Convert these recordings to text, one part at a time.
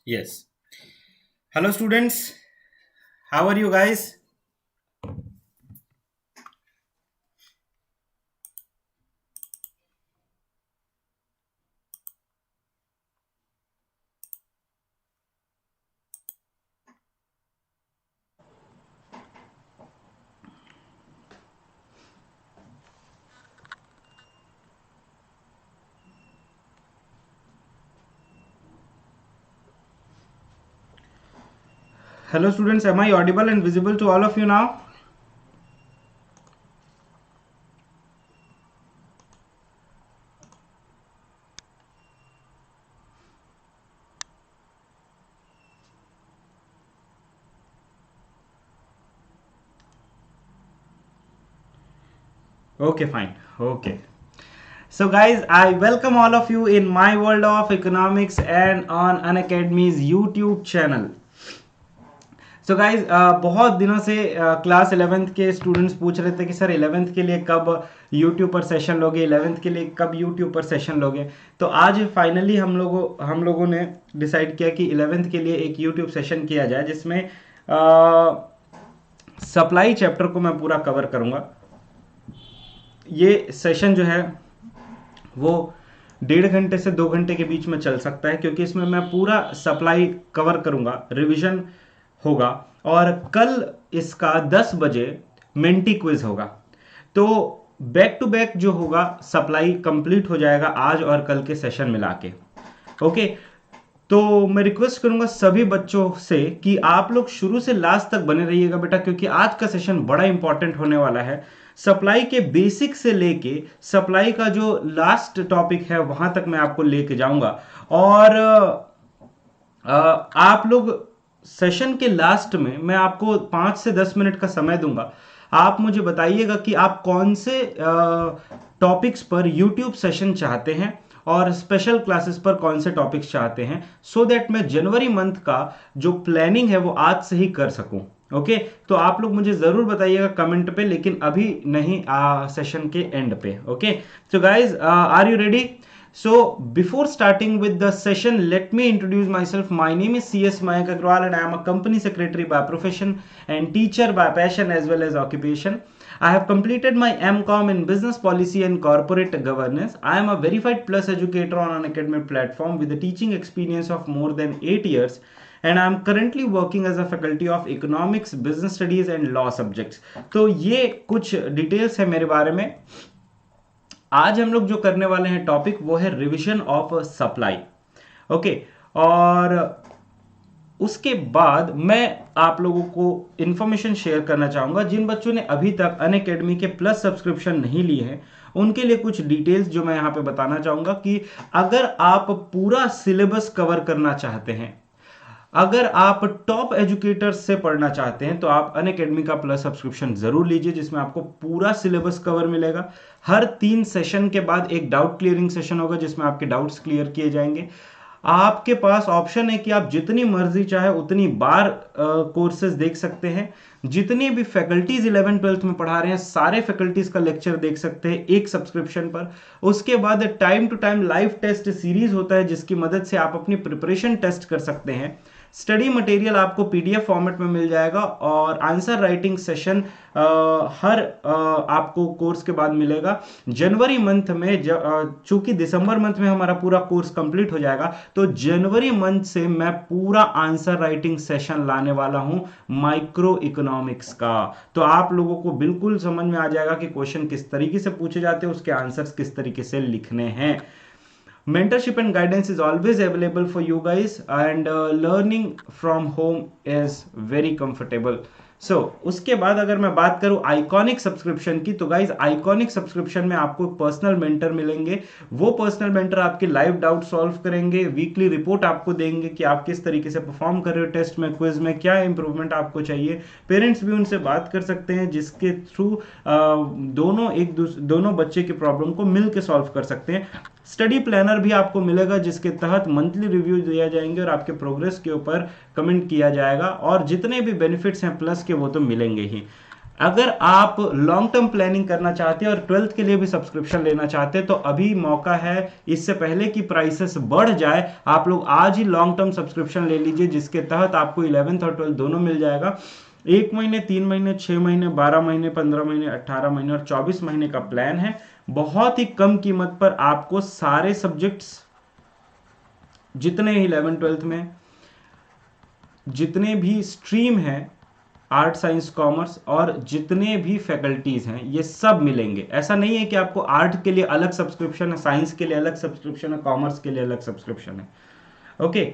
Yes. Hello, students. How are you guys? Hello, students. Am I audible and visible to all of you now? Okay, fine. Okay. So, guys, I welcome all of you in my world of economics and on Unacademy's YouTube channel. So guys बहुत दिनों से class 11th के students पूछ रहे थे कि sir 11th के लिए कब यूट्यूब पर सेशन लोगे, 11th के लिए कब यूट्यूब पर सेशन लोगे। तो आज फाइनली हम लोगों ने डिसाइड किया कि 11th के लिए एक यूट्यूब सेशन किया जाए जिसमें सप्लाई चैप्टर को मैं पूरा कवर करूंगा। ये सेशन जो है वो 1.5 घंटे से 2 घंटे के बीच में चल सकता है, क्योंकि इसमें मैं पूरा सप्लाई कवर करूंगा, रिवीजन होगा और कल इसका 10 बजे मेंटी क्विज होगा। तो बैक टू बैक जो होगा सप्लाई कंप्लीट हो जाएगा आज और कल के सेशन मिला के। ओके, तो मैं रिक्वेस्ट करूंगा सभी बच्चों से कि आप लोग शुरू से लास्ट तक बने रहिएगा बेटा, क्योंकि आज का सेशन बड़ा इंपॉर्टेंट होने वाला है। सप्लाई के बेसिक से लेके सप्लाई का जो लास्ट टॉपिक है वहां तक मैं आपको लेके जाऊंगा। और आप लोग सेशन के लास्ट में मैं आपको 5 से 10 मिनट का समय दूंगा। आप मुझे बताइएगा कि आप कौन से टॉपिक्स पर यूट्यूब सेशन चाहते हैं और स्पेशल क्लासेस पर कौन से टॉपिक्स चाहते हैं, सो दैट मैं जनवरी मंथ का जो प्लानिंग है वो आज से ही कर सकूं। ओके, तो आप लोग मुझे जरूर बताइएगा कमेंट पे, लेकिन अभी नहीं, सेशन के एंड पे। Okay, so guys, are you ready? So before starting with the session, let me introduce myself. My name is CS Mayank Agrawal and I am a company secretary by profession and teacher by passion as well as occupation. I have completed my MCOM in Business Policy and Corporate Governance. I am a verified plus educator on an academic platform with a teaching experience of more than 8 years. And I am currently working as a faculty of Economics, Business Studies and Law subjects. तो ये कुछ details है मेरे बारे में। आज हम लोग जो करने वाले हैं टॉपिक वो है रिवीजन ऑफ सप्लाई। ओके, और उसके बाद मैं आप लोगों को इंफॉर्मेशन शेयर करना चाहूंगा। जिन बच्चों ने अभी तक अनअकैडमी के प्लस सब्सक्रिप्शन नहीं लिए हैं उनके लिए कुछ डिटेल्स जो मैं यहां पे बताना चाहूंगा कि अगर आप पूरा सिलेबस कवर करना चाहते हैं, अगर आप टॉप एजुकेटर्स से पढ़ना चाहते हैं, तो आप अनअकैडमी का प्लस सब्सक्रिप्शन जरूर लीजिए, जिसमें आपको पूरा सिलेबस कवर मिलेगा। हर 3 सेशन के बाद एक डाउट क्लियरिंग सेशन होगा जिसमें आपके डाउट्स क्लियर किए जाएंगे। आपके पास ऑप्शन है कि आप जितनी मर्जी चाहे उतनी बार कोर्सेज देख सकते हैं। जितनी भी फैकल्टीज 11 12th में पढ़ा रहे हैं सारे फैकल्टीज का लेक्चर देख सकते हैं एक सब्सक्रिप्शन पर। उसके बाद time to time live test series होता है जिसकी मदद से आप अपनी प्रिपरेशन टेस्ट कर सकते हैं। स्टडी मटेरियल आपको पीडीएफ फॉर्मेट में मिल जाएगा और आंसर राइटिंग सेशन हर आपको कोर्स के बाद मिलेगा। जनवरी मंथ में चूंकि दिसंबर मंथ में हमारा पूरा कोर्स कंप्लीट हो जाएगा, तो जनवरी मंथ से मैं पूरा आंसर राइटिंग सेशन लाने वाला हूं माइक्रो इकोनॉमिक्स का। तो आप लोगों को बिल्कुल समझ में आ जाएगा कि क्वेश्चन किस तरीके से पूछे जाते हैं, उसके आंसर्स किस तरीके से लिखने हैं। Mentorship and guidance is always available for you guys, and learning from home is very comfortable. सो उसके बाद अगर मैं बात करूं आइकॉनिक सब्सक्रिप्शन की, तो गाइज आइकॉनिक सब्सक्रिप्शन में आपको पर्सनल मेंटर मिलेंगे। वो पर्सनल मेंटर आपके लाइव डाउट सॉल्व करेंगे, वीकली रिपोर्ट आपको देंगे कि आप किस तरीके से परफॉर्म कर रहे हो टेस्ट में, क्विज में, क्या इंप्रूवमेंट आपको चाहिए। पेरेंट्स भी उनसे बात कर सकते हैं जिसके थ्रू दोनों बच्चे की प्रॉब्लम को मिल के सॉल्व कर सकते हैं। स्टडी प्लानर भी आपको मिलेगा जिसके तहत मंथली रिव्यू दिया जाएंगे और आपके प्रोग्रेस के ऊपर कमेंट किया जाएगा, और जितने भी बेनिफिट्स हैं प्लस के वो तो मिलेंगे ही। अगर आप लॉन्ग टर्म प्लानिंग करना चाहते हैं और 12th के लिए भी सब्सक्रिप्शन लेना चाहते हैं तो अभी मौका है, इससे पहले कि प्राइसेस बढ़ जाए आप लोग आज ही लॉन्ग टर्म सब्सक्रिप्शन ले लीजिए, जिसके तहत आपको 11th और 12th दोनों मिल जाएगा। 1 महीने, 3 महीने, 6 महीने, 12 महीने, 15 महीने, 18 महीने और 24 महीने का प्लान है। बहुत ही कम कीमत पर आपको सारे सब्जेक्ट्स जितने 11 12th में जितने भी स्ट्रीम हैं, आर्ट साइंस कॉमर्स, और जितने भी फैकल्टीज हैं ये सब मिलेंगे। ऐसा नहीं है कि आपको आर्ट के लिए अलग सब्सक्रिप्शन है, साइंस के लिए अलग सब्सक्रिप्शन है, कॉमर्स के लिए अलग सब्सक्रिप्शन है। ओके,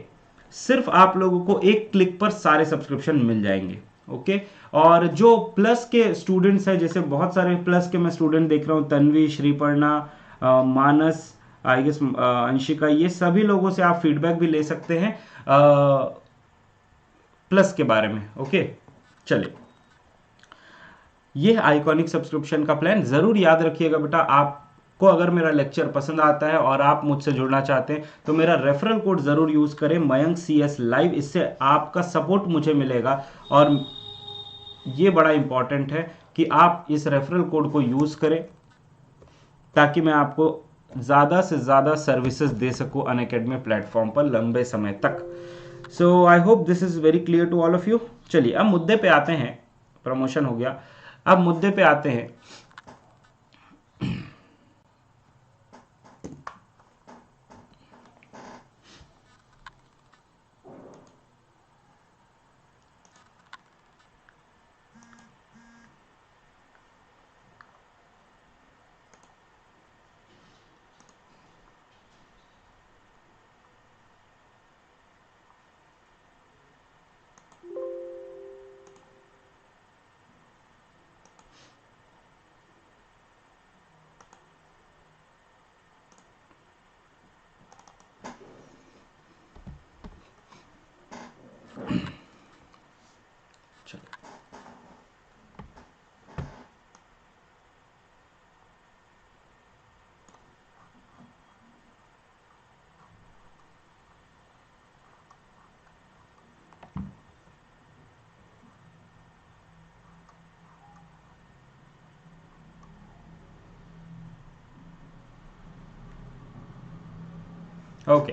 सिर्फ आप लोगों को एक क्लिक पर सारे सब्सक्रिप्शन मिल जाएंगे। ओके, और जो प्लस के स्टूडेंट्स हैं, जैसे बहुत सारे प्लस के मैं स्टूडेंट देख रहा हूँ, तन्वी, श्रीपर्णा, मानस, आई गेस अंशिका, ये सभी लोगों से आप फीडबैक भी ले सकते हैं प्लस के बारे में। ओके, चलिए, ये आइकॉनिक सब्सक्रिप्शन का प्लान जरूर याद रखिएगा बेटा। आपको अगर मेरा लेक्चर पसंद आता है और आप मुझसे जुड़ना चाहते हैं तो मेरा रेफरल कोड जरूर यूज करें, मयंक CS लाइव। इससे आपका सपोर्ट मुझे मिलेगा और ये बड़ा इंपॉर्टेंट है कि आप इस रेफरल कोड को यूज करें ताकि मैं आपको ज्यादा से ज्यादा सर्विसेज दे सकूं अनअकैडमी प्लेटफॉर्म पर लंबे समय तक। So I hope this is very clear to all of you. चलिए अब मुद्दे पे आते हैं, प्रमोशन हो गया, अब मुद्दे पे आते हैं। ओके,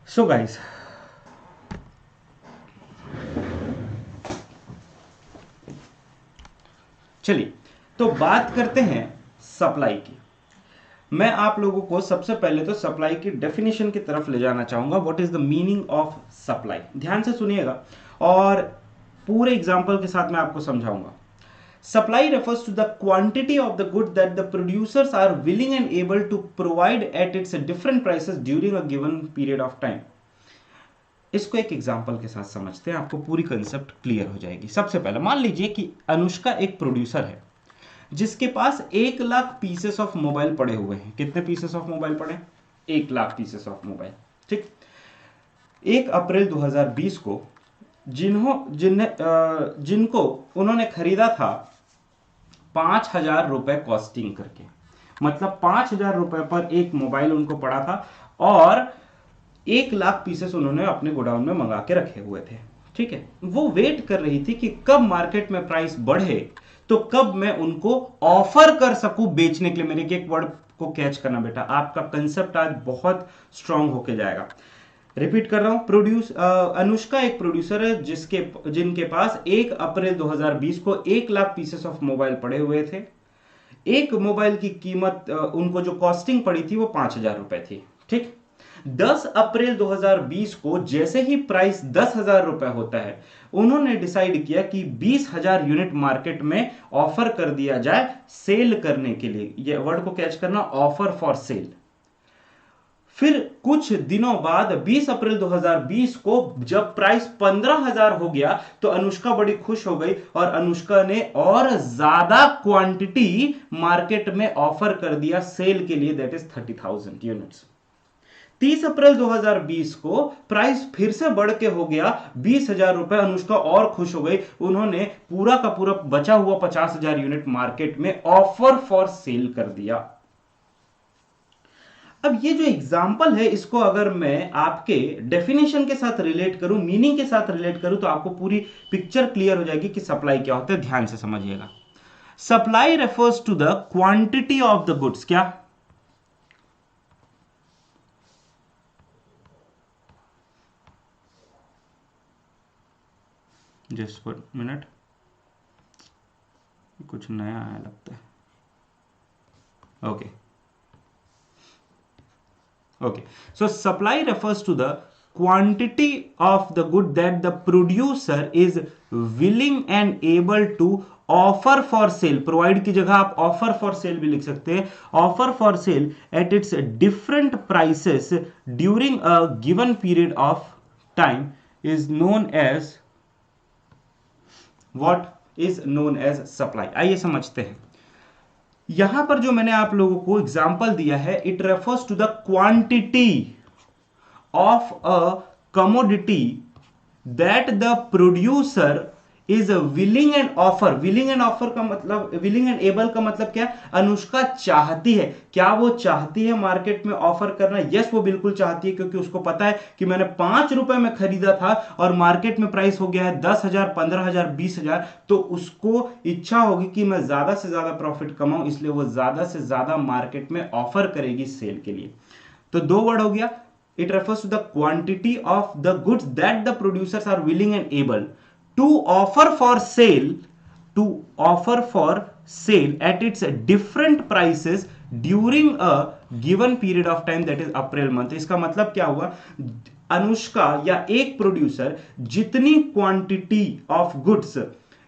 सो गाइस, चलिए तो बात करते हैं सप्लाई की। मैं आप लोगों को सबसे पहले तो सप्लाई की डेफिनेशन की तरफ ले जाना चाहूंगा। What is the meaning of supply, ध्यान से सुनिएगा और पूरे एग्जांपल के साथ मैं आपको समझाऊंगा। Supply refers to the quantity of the good that the producers are willing and able to provide at its different prices during a given period of time। इसको एक एग्जांपल के साथ समझते हैं, आपको पूरी कंसेप्ट क्लियर हो जाएगी। सबसे पहले मान लीजिए कि अनुष्का एक प्रोड्यूसर है जिसके पास 1 लाख पीसेस ऑफ मोबाइल पड़े हुए हैं। कितने पीसेस ऑफ मोबाइल पड़े? 1 लाख पीसेस ऑफ मोबाइल। ठीक, 1 अप्रैल 2020 को जिनको उन्होंने खरीदा था 5,000 रुपए कॉस्टिंग करके, मतलब 5,000 रुपए पर एक मोबाइल उनको पड़ा था और 1 लाख पीसेस उन्होंने अपने गोडाउन में मंगा के रखे हुए थे। ठीक है, वो वेट कर रही थी कि कब मार्केट में प्राइस बढ़े तो कब मैं उनको ऑफर कर सकूं बेचने के लिए। मेरे एक वर्ड को कैच करना बेटा, आपका कंसेप्ट आज बहुत स्ट्रांग होके जाएगा। रिपीट कर रहा हूं, अनुष्का एक प्रोड्यूसर है जिनके पास 1 अप्रैल 2020 को 1 लाख पीसेस ऑफ मोबाइल पड़े हुए थे। एक मोबाइल की कीमत उनको जो कॉस्टिंग पड़ी थी वो 5,000 रुपए थी। ठीक, 10 अप्रैल 2020 को जैसे ही प्राइस 10,000 रुपए होता है, उन्होंने डिसाइड किया कि 20,000 यूनिट मार्केट में ऑफर कर दिया जाए सेल करने के लिए। यह वर्ड को कैच करना, ऑफर फॉर सेल। फिर कुछ दिनों बाद 20 अप्रैल 2020 को जब प्राइस 15,000 हो गया तो अनुष्का बड़ी खुश हो गई और अनुष्का ने और ज्यादा क्वांटिटी मार्केट में ऑफर कर दिया सेल के लिए, दैट इज 30,000 यूनिट्स। 30 अप्रैल 2020 को प्राइस फिर से बढ़ के हो गया 20,000 रुपए। अनुष्का और खुश हो गई, उन्होंने पूरा का पूरा बचा हुआ 50,000 यूनिट मार्केट में ऑफर फॉर सेल कर दिया। अब ये जो एग्जाम्पल है इसको अगर मैं आपके डेफिनेशन के साथ रिलेट करूं, मीनिंग के साथ रिलेट करूं, तो आपको पूरी पिक्चर क्लियर हो जाएगी कि सप्लाई क्या होता है। ध्यान से समझिएगा। Supply refers to the quantity of the goods. क्या? जस्ट फॉर मिनट, कुछ नया आया लगता है। Okay okay, so supply refers to the quantity of the good that the producer is willing and able to offer for sale। provide की जगह आप offer for sale भी लिख सकते हैं। offer for sale at its different prices during a given period of time is known as what is known as supply। आइए समझते हैं। यहां पर जो मैंने आप लोगों को एग्जाम्पल दिया है, it refers to the quantity of a commodity that the producer is willing and offer. Willing and offer का मतलब, विलिंग एंड एबल का मतलब क्या? अनुष्का चाहती है। क्या वो चाहती है मार्केट में ऑफर करना? यस, वो बिल्कुल चाहती है, क्योंकि उसको पता है कि मैंने 5 रुपए में खरीदा था और मार्केट में प्राइस हो गया है 10,000, 15,000, 20,000, तो उसको इच्छा होगी कि मैं ज्यादा से ज्यादा प्रॉफिट कमाऊं, इसलिए वो ज्यादा से ज्यादा मार्केट में ऑफर करेगी सेल के लिए। तो दो वर्ड हो गया। It refers to the quantity of the goods that the producers are willing and able to offer for sale, to offer for sale at its different prices during a given period of time, that is April month. इसका मतलब क्या हुआ? अनुष्का या एक producer जितनी quantity of goods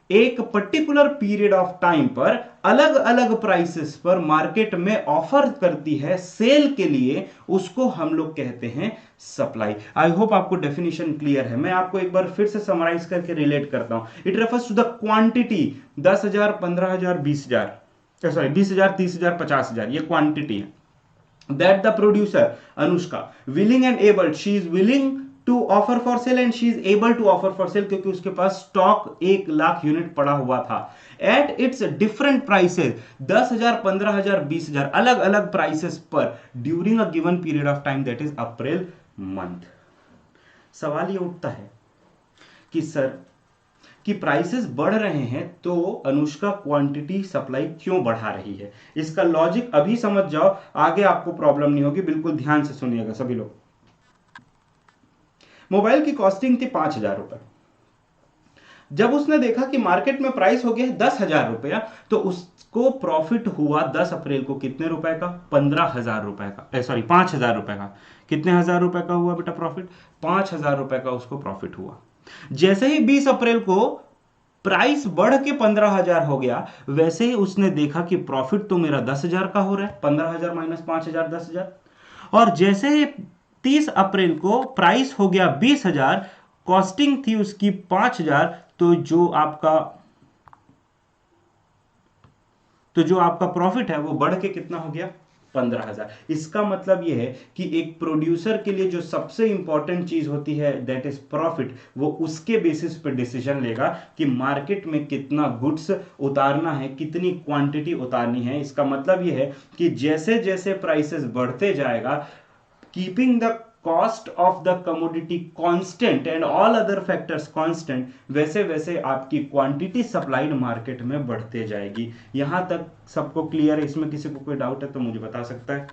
एक particular period of time पर अलग अलग प्राइसेस पर मार्केट में ऑफर करती है सेल के लिए, उसको हम लोग कहते हैं सप्लाई। आई होप आपको डेफिनेशन क्लियर है। मैं आपको एक बार फिर से समराइज करके रिलेट करता हूं। It refers to the quantity 10,000, 15,000, 20,000, sorry 20,000, 30,000, 50,000, ये क्वांटिटी है। That the producer Anushka willing and able, she is willing to offer for sale and she is able to offer for sale, क्योंकि उसके पास स्टॉक 1,00,000 यूनिट पड़ा हुआ था। Eight its different prices, 10,000, 15,000, 20,000, अलग अलग prices पर during a given period of time, that is April month. सवाल ये उठता है कि सर कि प्राइसेस बढ़ रहे हैं तो अनुष्का क्वांटिटी सप्लाई क्यों बढ़ा रही है? इसका लॉजिक अभी समझ जाओ, आगे आपको प्रॉब्लम नहीं होगी। बिल्कुल ध्यान से सुनिएगा सभी लोग। मोबाइल की कॉस्टिंग थी 5,000 रुपए। जब उसने देखा कि मार्केट में प्राइस हो गया 10,000 रुपया, तो उसको प्रॉफिट हुआ 10 अप्रैल को कितने रुपए का? 15,000 रुपए का, सॉरी 5,000 रुपए का। कितने हजार रुपए का हुआ बेटा प्रॉफिट? 5,000 रुपए का उसको प्रॉफिट हुआ। जैसे ही 20 अप्रैल को प्राइस बढ़ के 15,000 हो गया, वैसे ही उसने देखा कि प्रॉफिट तो मेरा 10,000 का हो रहा है, 15,000 माइनस 5,000, 10,000। और जैसे ही 30 अप्रैल को प्राइस हो गया 20,000, कॉस्टिंग थी उसकी 5,000, तो जो आपका प्रॉफिट है वो बढ़ के कितना हो गया? 15,000। इसका मतलब यह है कि एक प्रोड्यूसर के लिए जो सबसे इंपॉर्टेंट चीज होती है दैट इज प्रॉफिट, वो उसके बेसिस पे डिसीजन लेगा कि मार्केट में कितना गुड्स उतारना है, कितनी क्वांटिटी उतारनी है। इसका मतलब यह है कि जैसे जैसे प्राइसेस बढ़ते जाएगा, keeping the cost of the commodity constant and all other factors constant, वैसे वैसे आपकी क्वांटिटी सप्लाइड मार्केट में बढ़ते जाएगी। यहां तक सबको क्लियर है? इसमें किसी को कोई डाउट है तो मुझे बता सकता है।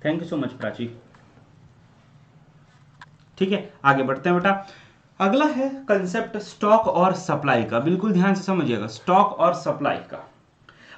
Thank you so much Prachi. ठीक है, आगे बढ़ते हैं बेटा। अगला है कंसेप्ट स्टॉक और सप्लाई का। बिल्कुल ध्यान से समझिएगा, स्टॉक और सप्लाई का।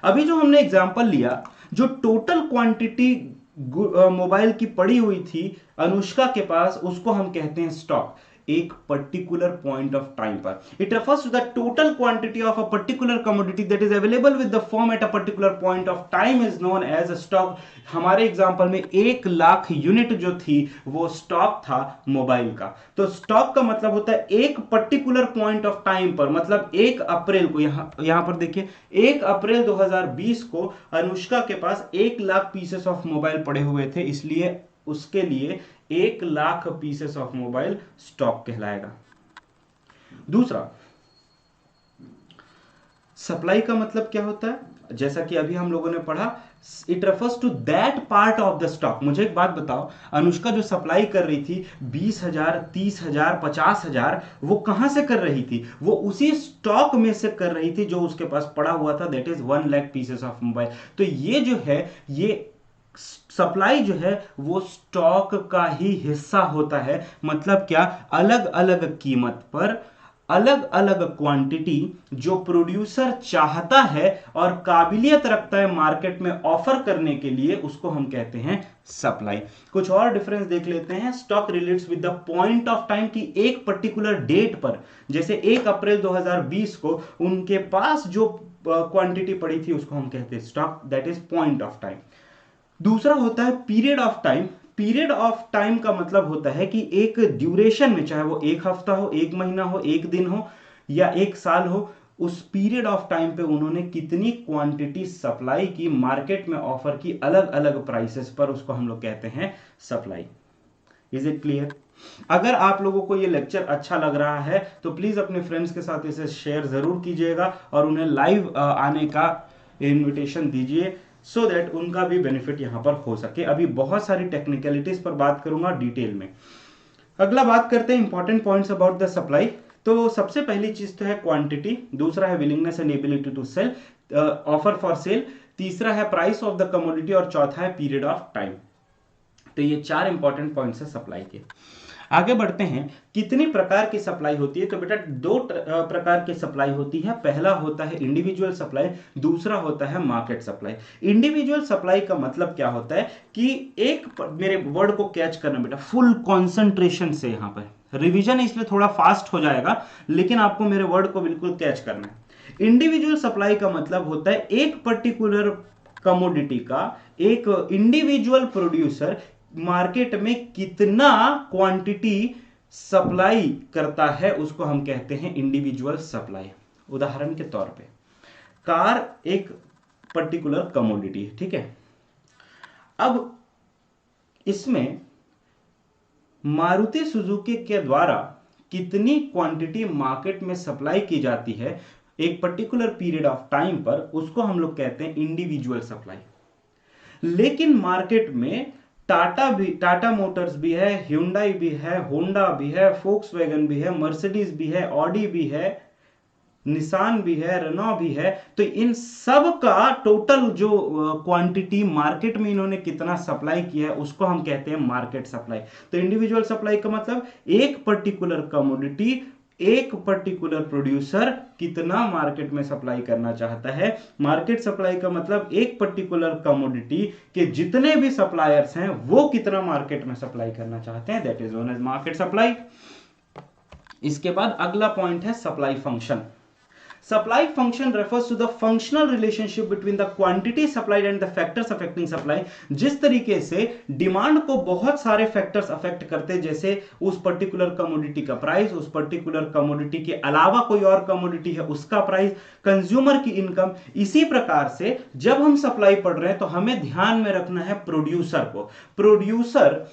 अभी जो हमने एग्जांपल लिया, जो टोटल क्वांटिटी मोबाइल की पड़ी हुई थी अनुष्का के पास, उसको हम कहते हैं स्टॉक। एक पर्टिकुलर पॉइंट ऑफ टाइम पर, it refers to the total quantity of a particular commodity that is available with the firm at a particular point of time is known as stock. हमारे example में 1,00,000 unit जो थी वो stock था mobile का। तो stock का मतलब होता है एक पर्टिकुलर पॉइंट ऑफ टाइम पर, मतलब 1 अप्रैल को, यहां पर देखिए 1 अप्रैल 2020 को अनुष्का के पास 1,00,000 पीसेस ऑफ मोबाइल पड़े हुए थे, इसलिए उसके लिए 1,00,000 पीसेस ऑफ मोबाइल स्टॉक कहलाएगा। दूसरा, सप्लाई का मतलब क्या होता है, जैसा कि अभी हम लोगों ने पढ़ा, it refers to that part of the stock. मुझे एक बात बताओ, अनुष्का जो सप्लाई कर रही थी 20,000, 30,000, 50,000, वो कहां से कर रही थी? वो उसी स्टॉक में से कर रही थी जो उसके पास पड़ा हुआ था, that is 1 lakh pieces of mobile. तो ये जो है, ये सप्लाई जो है वो स्टॉक का ही हिस्सा होता है। मतलब क्या, अलग अलग कीमत पर अलग अलग क्वांटिटी जो प्रोड्यूसर चाहता है और काबिलियत रखता है मार्केट में ऑफर करने के लिए, उसको हम कहते हैं सप्लाई। कुछ और डिफरेंस देख लेते हैं। Stock relates with the point of time, की एक पर्टिकुलर डेट पर, जैसे 1 अप्रैल 2020 को उनके पास जो क्वांटिटी पड़ी थी उसको हम कहते हैं stock, that is point of time. दूसरा होता है period of time. Period of time का मतलब होता है कि एक ड्यूरेशन में, चाहे वो 1 हफ्ता हो, 1 महीना हो, 1 दिन हो या 1 साल हो, उस पीरियड ऑफ टाइम पे उन्होंने कितनी क्वांटिटी सप्लाई की, मार्केट में ऑफर की अलग अलग प्राइसेस पर, उसको हम लोग कहते हैं सप्लाई। Is it clear? अगर आप लोगों को ये लेक्चर अच्छा लग रहा है तो प्लीज अपने फ्रेंड्स के साथ इसे शेयर जरूर कीजिएगा और उन्हें लाइव आने का इनविटेशन दीजिए, सो दैट उनका भी बेनिफिट यहां पर हो सके। अभी बहुत सारी टेक्निकलिटीज पर बात करूंगा डिटेल में। अगला बात करते हैं important points about the supply. तो सबसे पहली चीज तो है क्वांटिटी, दूसरा है willingness and ability to sell, offer for sale, तीसरा है प्राइस ऑफ द कमोडिटी और चौथा है पीरियड ऑफ टाइम। तो ये 4 इंपॉर्टेंट पॉइंट्स है सप्लाई के। आगे बढ़ते हैं, कितनी प्रकार की सप्लाई होती है? तो बेटा 2 प्रकार की सप्लाई होती है। पहला होता है इंडिविजुअल सप्लाई, दूसरा होता है मार्केट सप्लाई। इंडिविजुअल सप्लाई का मतलब क्या होता है कि एक, मेरे वर्ड को कैच करना बेटा फुल कॉन्सेंट्रेशन से, यहां पर रिवीजन इसलिए थोड़ा फास्ट हो जाएगा, लेकिन आपको मेरे वर्ड को बिल्कुल कैच करना है। इंडिविजुअल सप्लाई का मतलब होता है एक पर्टिकुलर कमोडिटी का एक इंडिविजुअल प्रोड्यूसर मार्केट में कितना क्वांटिटी सप्लाई करता है, उसको हम कहते हैं इंडिविजुअल सप्लाई। उदाहरण के तौर पे कार एक पर्टिकुलर कमोडिटी है, ठीक है। अब इसमें मारुति सुजुकी के द्वारा कितनी क्वांटिटी मार्केट में सप्लाई की जाती है एक पर्टिकुलर पीरियड ऑफ टाइम पर, उसको हम लोग कहते हैं इंडिविजुअल सप्लाई। लेकिन मार्केट में टाटा मोटर्स भी है, ह्युंडई भी है, होंडा भी है, फोक्सवैगन भी है, मर्सिडीज भी है, ऑडी भी है, निसान भी है, रेनॉ भी है। तो इन सब का टोटल जो क्वांटिटी मार्केट में इन्होंने कितना सप्लाई किया है, उसको हम कहते हैं मार्केट सप्लाई। तो इंडिविजुअल सप्लाई का मतलब एक पर्टिकुलर कमोडिटी, एक पर्टिकुलर प्रोड्यूसर कितना मार्केट में सप्लाई करना चाहता है। मार्केट सप्लाई का मतलब एक पर्टिकुलर कमोडिटी के जितने भी सप्लायर्स हैं वो कितना मार्केट में सप्लाई करना चाहते हैं, that is known as market supply. इसके बाद अगला पॉइंट है supply function. Supply function refers to the functional relationship between the quantity supplied and the factors affecting supply। जिस तरीके से डिमांड को बहुत सारे फैक्टर्स अफेक्ट करते हैं, जैसे उस पर्टिकुलर कमोडिटी का प्राइस, उस पर्टिकुलर कमोडिटी के अलावा कोई और कमोडिटी है उसका प्राइस, कंज्यूमर की इनकम, इसी प्रकार से जब हम सप्लाई पढ़ रहे हैं तो हमें ध्यान में रखना है प्रोड्यूसर को। प्रोड्यूसर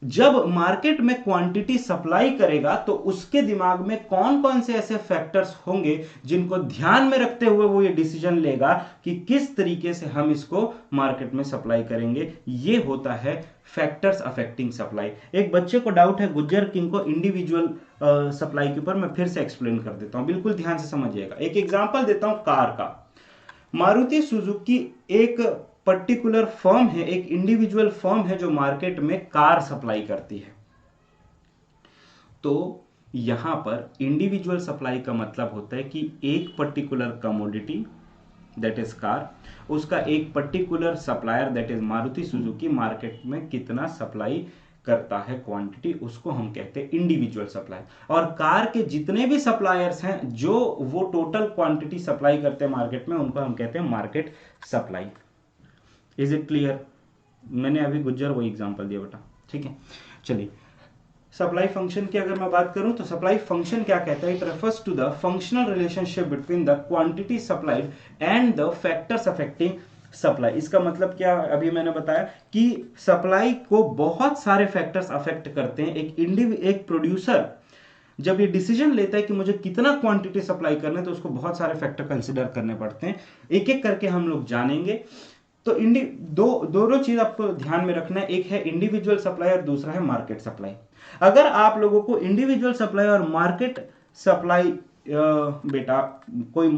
जब मार्केट में क्वांटिटी सप्लाई करेगा तो उसके दिमाग में कौन कौन से ऐसे फैक्टर्स होंगे जिनको ध्यान में रखते हुए वो ये डिसीजन लेगा कि किस तरीके से हम इसको मार्केट में सप्लाई करेंगे। ये होता है फैक्टर्स अफेक्टिंग सप्लाई। एक बच्चे को डाउट है गुज्जर किंग को इंडिविजुअल सप्लाई के ऊपर, मैं फिर से एक्सप्लेन कर देता हूं, बिल्कुल ध्यान से समझिएगा। एक एग्जांपल देता हूं कार का। मारुति सुजुकी एक पर्टिकुलर फर्म है, एक इंडिविजुअल फर्म है जो मार्केट में कार सप्लाई करती है। तो यहां पर इंडिविजुअल सप्लाई का मतलब होता है कि एक particular commodity that is car, उसका एक particular supplier that is Maruti Suzuki market में कितना सप्लाई करता है क्वांटिटी, उसको हम कहते हैं इंडिविजुअल सप्लाई। और कार के जितने भी सप्लायर्स हैं जो वो टोटल क्वांटिटी सप्लाई करते हैं मार्केट में, उनको हम कहते हैं market supply. Is it clear? मैंने अभी गुज्जर वो एग्जांपल दिया बेटा, ठीक है। चलिए सप्लाई फंक्शन की अगर मैं बात करूं तो सप्लाई फंक्शन क्या कहता है? It refers to the functional relationship between the quantity supplied and the factors affecting supply. इसका मतलब क्या, अभी मैंने बताया कि सप्लाई को बहुत सारे फैक्टर्स अफेक्ट करते हैं। एक प्रोड्यूसर जब ये डिसीजन लेता है कि मुझे कितना क्वांटिटी सप्लाई करना है, तो उसको बहुत सारे फैक्टर कंसिडर करने पड़ते हैं, एक एक करके हम लोग जानेंगे। तो दोनों चीज आपको ध्यान में रखना है, एक है इंडिविजुअल सप्लाई और दूसरा है मार्केट सप्लाई। अगर आप लोगों को इंडिविजुअल सप्लाई और मार्केट सप्लाई बेटा कोई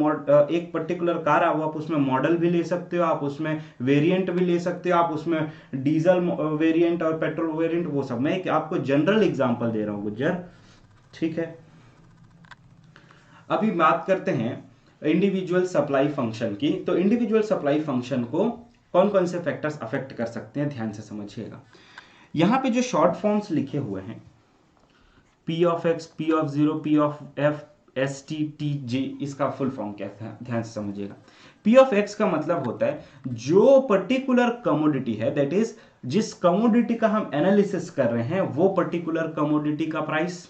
एक पर्टिकुलर कार आप उसमें मॉडल भी ले सकते हो, आप उसमें वेरिएंट भी ले सकते हो, आप उसमें डीजल वेरिएंट और पेट्रोल वेरिएंट, वो सब मैं आपको जनरल एग्जांपल दे रहा हूं गुज्जर, ठीक है। अभी बात करते हैं इंडिविजुअल सप्लाई फंक्शन की। तो इंडिविजुअल सप्लाई फंक्शन को कौन कौन से फैक्टर्स अफेक्ट कर सकते हैं, ध्यान से समझिएगा। यहां पे जो शॉर्ट फॉर्म्स लिखे हुए हैं, P of X, P of zero, P of F, S T, T J, इसका फुल फॉर्म क्या है, ध्यान से समझिएगा। P ऑफ एक्स का मतलब होता है जो पर्टिकुलर कमोडिटी है, दैट इज जिस कमोडिटी का हम एनालिसिस कर रहे हैं वो पर्टिकुलर कमोडिटी का प्राइस।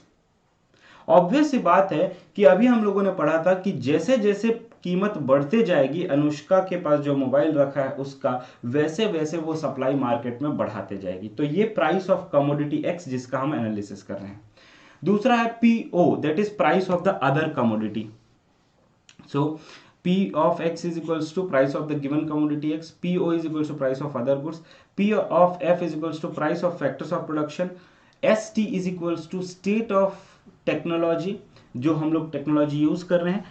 ऑब्वियस सी बात है कि अभी हम लोगों ने पढ़ा था कि जैसे जैसे कीमत बढ़ते जाएगी, अनुष्का के पास जो मोबाइल रखा है उसका, वैसे वैसे वो सप्लाई मार्केट में बढ़ाते जाएगी। तो ये प्राइस ऑफ कमोडिटी एक्स जिसका हम एनालिसिस कर रहे हैं। दूसरा है PO, that is price of the other commodity. So P of x is equals to price of the given commodity x, PO is equals to price of other goods, P of F is equals to price of factors of production, ST is equals to state of technology, जो हम लोग technology use कर रहे हैं,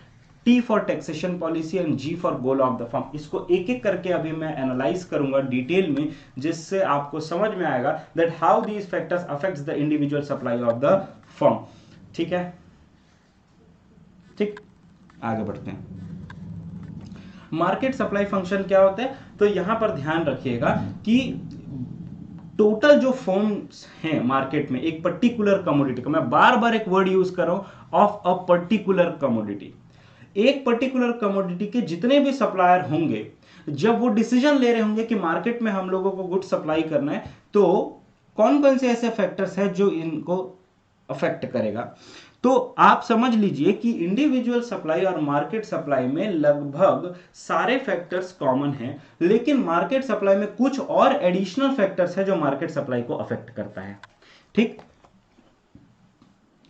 T for taxation policy and G for goal of the firm. इसको एक एक करके अभी मैं एनालाइज करूंगा डिटेल में, जिससे आपको समझ में आएगा that how these factors affects the individual supply of the firm. ठीक है, ठीक, आगे बढ़ते हैं। मार्केट सप्लाई फंक्शन क्या होता है, तो यहां पर ध्यान रखिएगा कि टोटल जो फॉर्म्स हैं मार्केट में एक पर्टिकुलर कमोडिटी का, मैं बार बार एक वर्ड यूज कर रहा हूं, ऑफ अ पर्टिकुलर कमोडिटी। एक पर्टिकुलर कमोडिटी के जितने भी सप्लायर होंगे, जब वो डिसीजन ले रहे होंगे कि मार्केट में हम लोगों को गुड सप्लाई करना है, तो कौन कौन से ऐसे फैक्टर्स हैं जो इनको अफेक्ट करेगा। तो आप समझ लीजिए कि इंडिविजुअल सप्लाई और मार्केट सप्लाई में लगभग सारे फैक्टर्स कॉमन हैं, लेकिन मार्केट सप्लाई में कुछ और एडिशनल फैक्टर्स हैं जो मार्केट सप्लाई को अफेक्ट करता है। ठीक,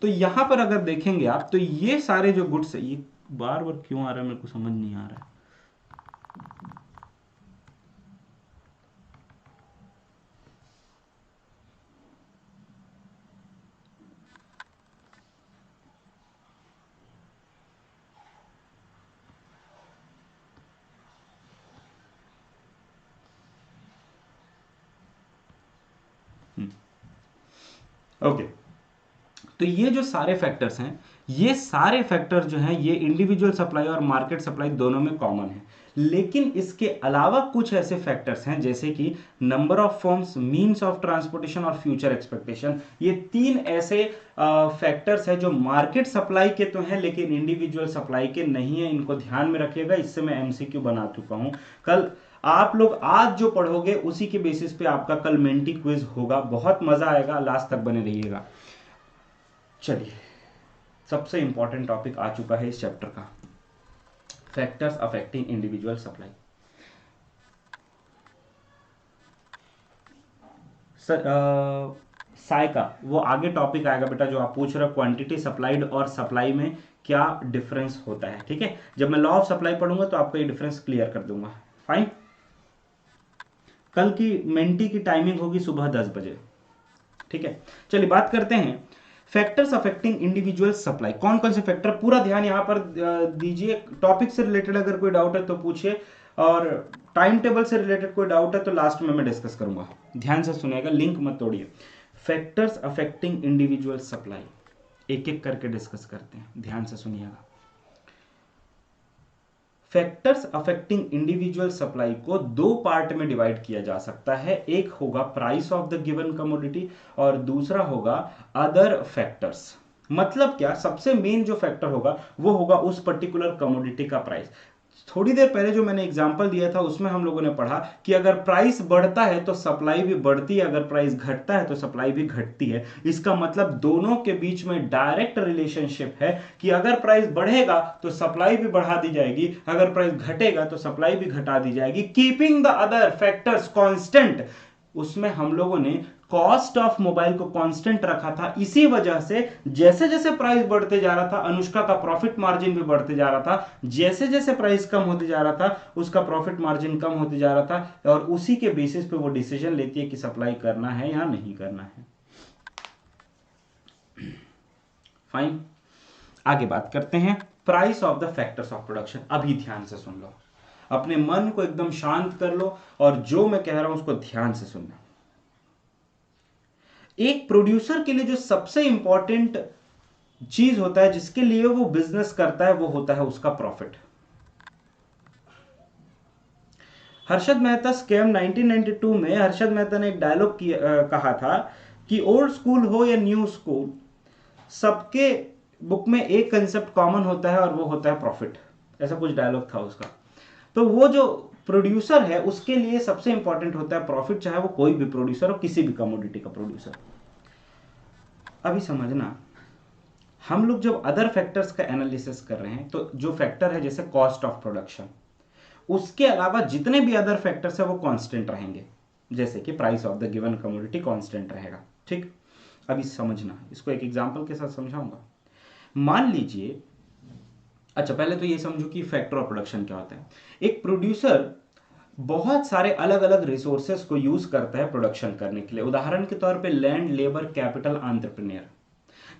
तो यहां पर अगर देखेंगे आप, तो ये सारे जो गुड्स है, ये बार बार क्यों आ रहा है मेरे को समझ नहीं आ रहा है। ओके, तो ये जो सारे फैक्टर्स हैं, ये सारे फैक्टर जो हैं, ये इंडिविजुअल सप्लाई और मार्केट सप्लाई दोनों में कॉमन है। लेकिन इसके अलावा कुछ ऐसे फैक्टर्स हैं जैसे कि number of forms, means of transportation और फ्यूचर एक्सपेक्टेशन। ये तीन ऐसे फैक्टर्स हैं जो मार्केट सप्लाई के तो हैं लेकिन इंडिविजुअल सप्लाई के नहीं है। इनको ध्यान में रखिएगा, इससे मैं एमसीक्यू बना चुका हूं। कल आप लोग आज जो पढ़ोगे उसी के बेसिस पे आपका कल मेंटी क्विज होगा, बहुत मजा आएगा, लास्ट तक बने रहिएगा। चलिए, सबसे इंपॉर्टेंट टॉपिक आ चुका है इस चैप्टर का, factors affecting individual supply. Sai का वो आगे टॉपिक आएगा बेटा, जो आप पूछ रहे हो क्वांटिटी सप्लाइड और सप्लाई में क्या डिफरेंस होता है। ठीक है, जब मैं लॉ ऑफ सप्लाई पढ़ूंगा तो आपको ये डिफरेंस क्लियर कर दूंगा। फाइन, कल की मेंटी की टाइमिंग होगी सुबह 10 बजे। ठीक है, चलिए बात करते हैं फैक्टर्स अफेक्टिंग इंडिविजुअल सप्लाई। कौन कौन से फैक्टर, पूरा ध्यान यहां पर दीजिए। टॉपिक से रिलेटेड अगर कोई डाउट है तो पूछिए, और टाइम टेबल से रिलेटेड कोई डाउट है तो लास्ट में मैं डिस्कस करूंगा। ध्यान से सुनिएगा, लिंक मत तोड़िए। फैक्टर्स अफेक्टिंग इंडिविजुअल सप्लाई, एक एक करके डिस्कस करते हैं, ध्यान से सुनिएगा। फैक्टर्स अफेक्टिंग इंडिविजुअल सप्लाई को दो पार्ट में डिवाइड किया जा सकता है। एक होगा price of the given commodity और दूसरा होगा अदर फैक्टर्स। मतलब क्या, सबसे मेन जो फैक्टर होगा वो होगा उस पर्टिकुलर कमोडिटी का प्राइस। थोड़ी देर पहले जो मैंने एग्जांपल दिया था उसमें हम लोगों ने पढ़ा कि अगर प्राइस बढ़ता है तो सप्लाई भी बढ़ती है, अगर प्राइस घटता है तो सप्लाई भी घटती है। इसका मतलब दोनों के बीच में डायरेक्ट रिलेशनशिप है कि अगर प्राइस बढ़ेगा तो सप्लाई भी बढ़ा दी जाएगी, अगर प्राइस घटेगा तो सप्लाई भी घटा दी जाएगी, keeping the other factors constant. उसमें हम लोगों ने कॉस्ट ऑफ मोबाइल को कांस्टेंट रखा था। इसी वजह से जैसे जैसे प्राइस बढ़ते जा रहा था अनुष्का का प्रॉफिट मार्जिन भी बढ़ते जा रहा था, जैसे जैसे प्राइस कम होते जा रहा था उसका प्रॉफिट मार्जिन कम होते जा रहा था, और उसी के बेसिस पे वो डिसीजन लेती है कि सप्लाई करना है या नहीं करना है। फाइन, आगे बात करते हैं price of the factors of production. अभी ध्यान से सुन लो, अपने मन को एकदम शांत कर लो और जो मैं कह रहा हूं उसको ध्यान से सुनना। एक प्रोड्यूसर के लिए जो सबसे इंपॉर्टेंट चीज होता है जिसके लिए वो बिजनेस करता है वो होता है उसका प्रॉफिट। हर्षद मेहता स्कैम 1992 में हर्षद मेहता ने एक डायलॉग कहा था कि ओल्ड स्कूल हो या न्यू स्कूल, सबके बुक में एक कंसेप्ट कॉमन होता है और वो होता है प्रॉफिट। ऐसा कुछ डायलॉग था उसका। तो वो जो प्रोड्यूसर है उसके लिए सबसे इंपॉर्टेंट होता है प्रॉफिट, चाहे वो कोई भी प्रोड्यूसर हो, किसी भी कमोडिटी का प्रोड्यूसर। अभी समझना, हम लोग जब अदर फैक्टर्स का एनालिसिस कर रहे हैं तो जो फैक्टर है जैसे कॉस्ट ऑफ प्रोडक्शन, उसके अलावा जितने भी अदर फैक्टर्स है वो कांस्टेंट रहेंगे, जैसे कि price of the given commodity constant रहेगा। ठीक, अभी समझना, इसको एक एग्जांपल के साथ समझाऊंगा। मान लीजिए, अच्छा पहले तो ये समझो कि फैक्टर ऑफ प्रोडक्शन क्या होता है। एक प्रोड्यूसर बहुत सारे अलग अलग रिसोर्सेस को यूज करता है प्रोडक्शन करने के लिए। उदाहरण के तौर पे लैंड, लेबर, कैपिटल, एंटरप्रेन्योर।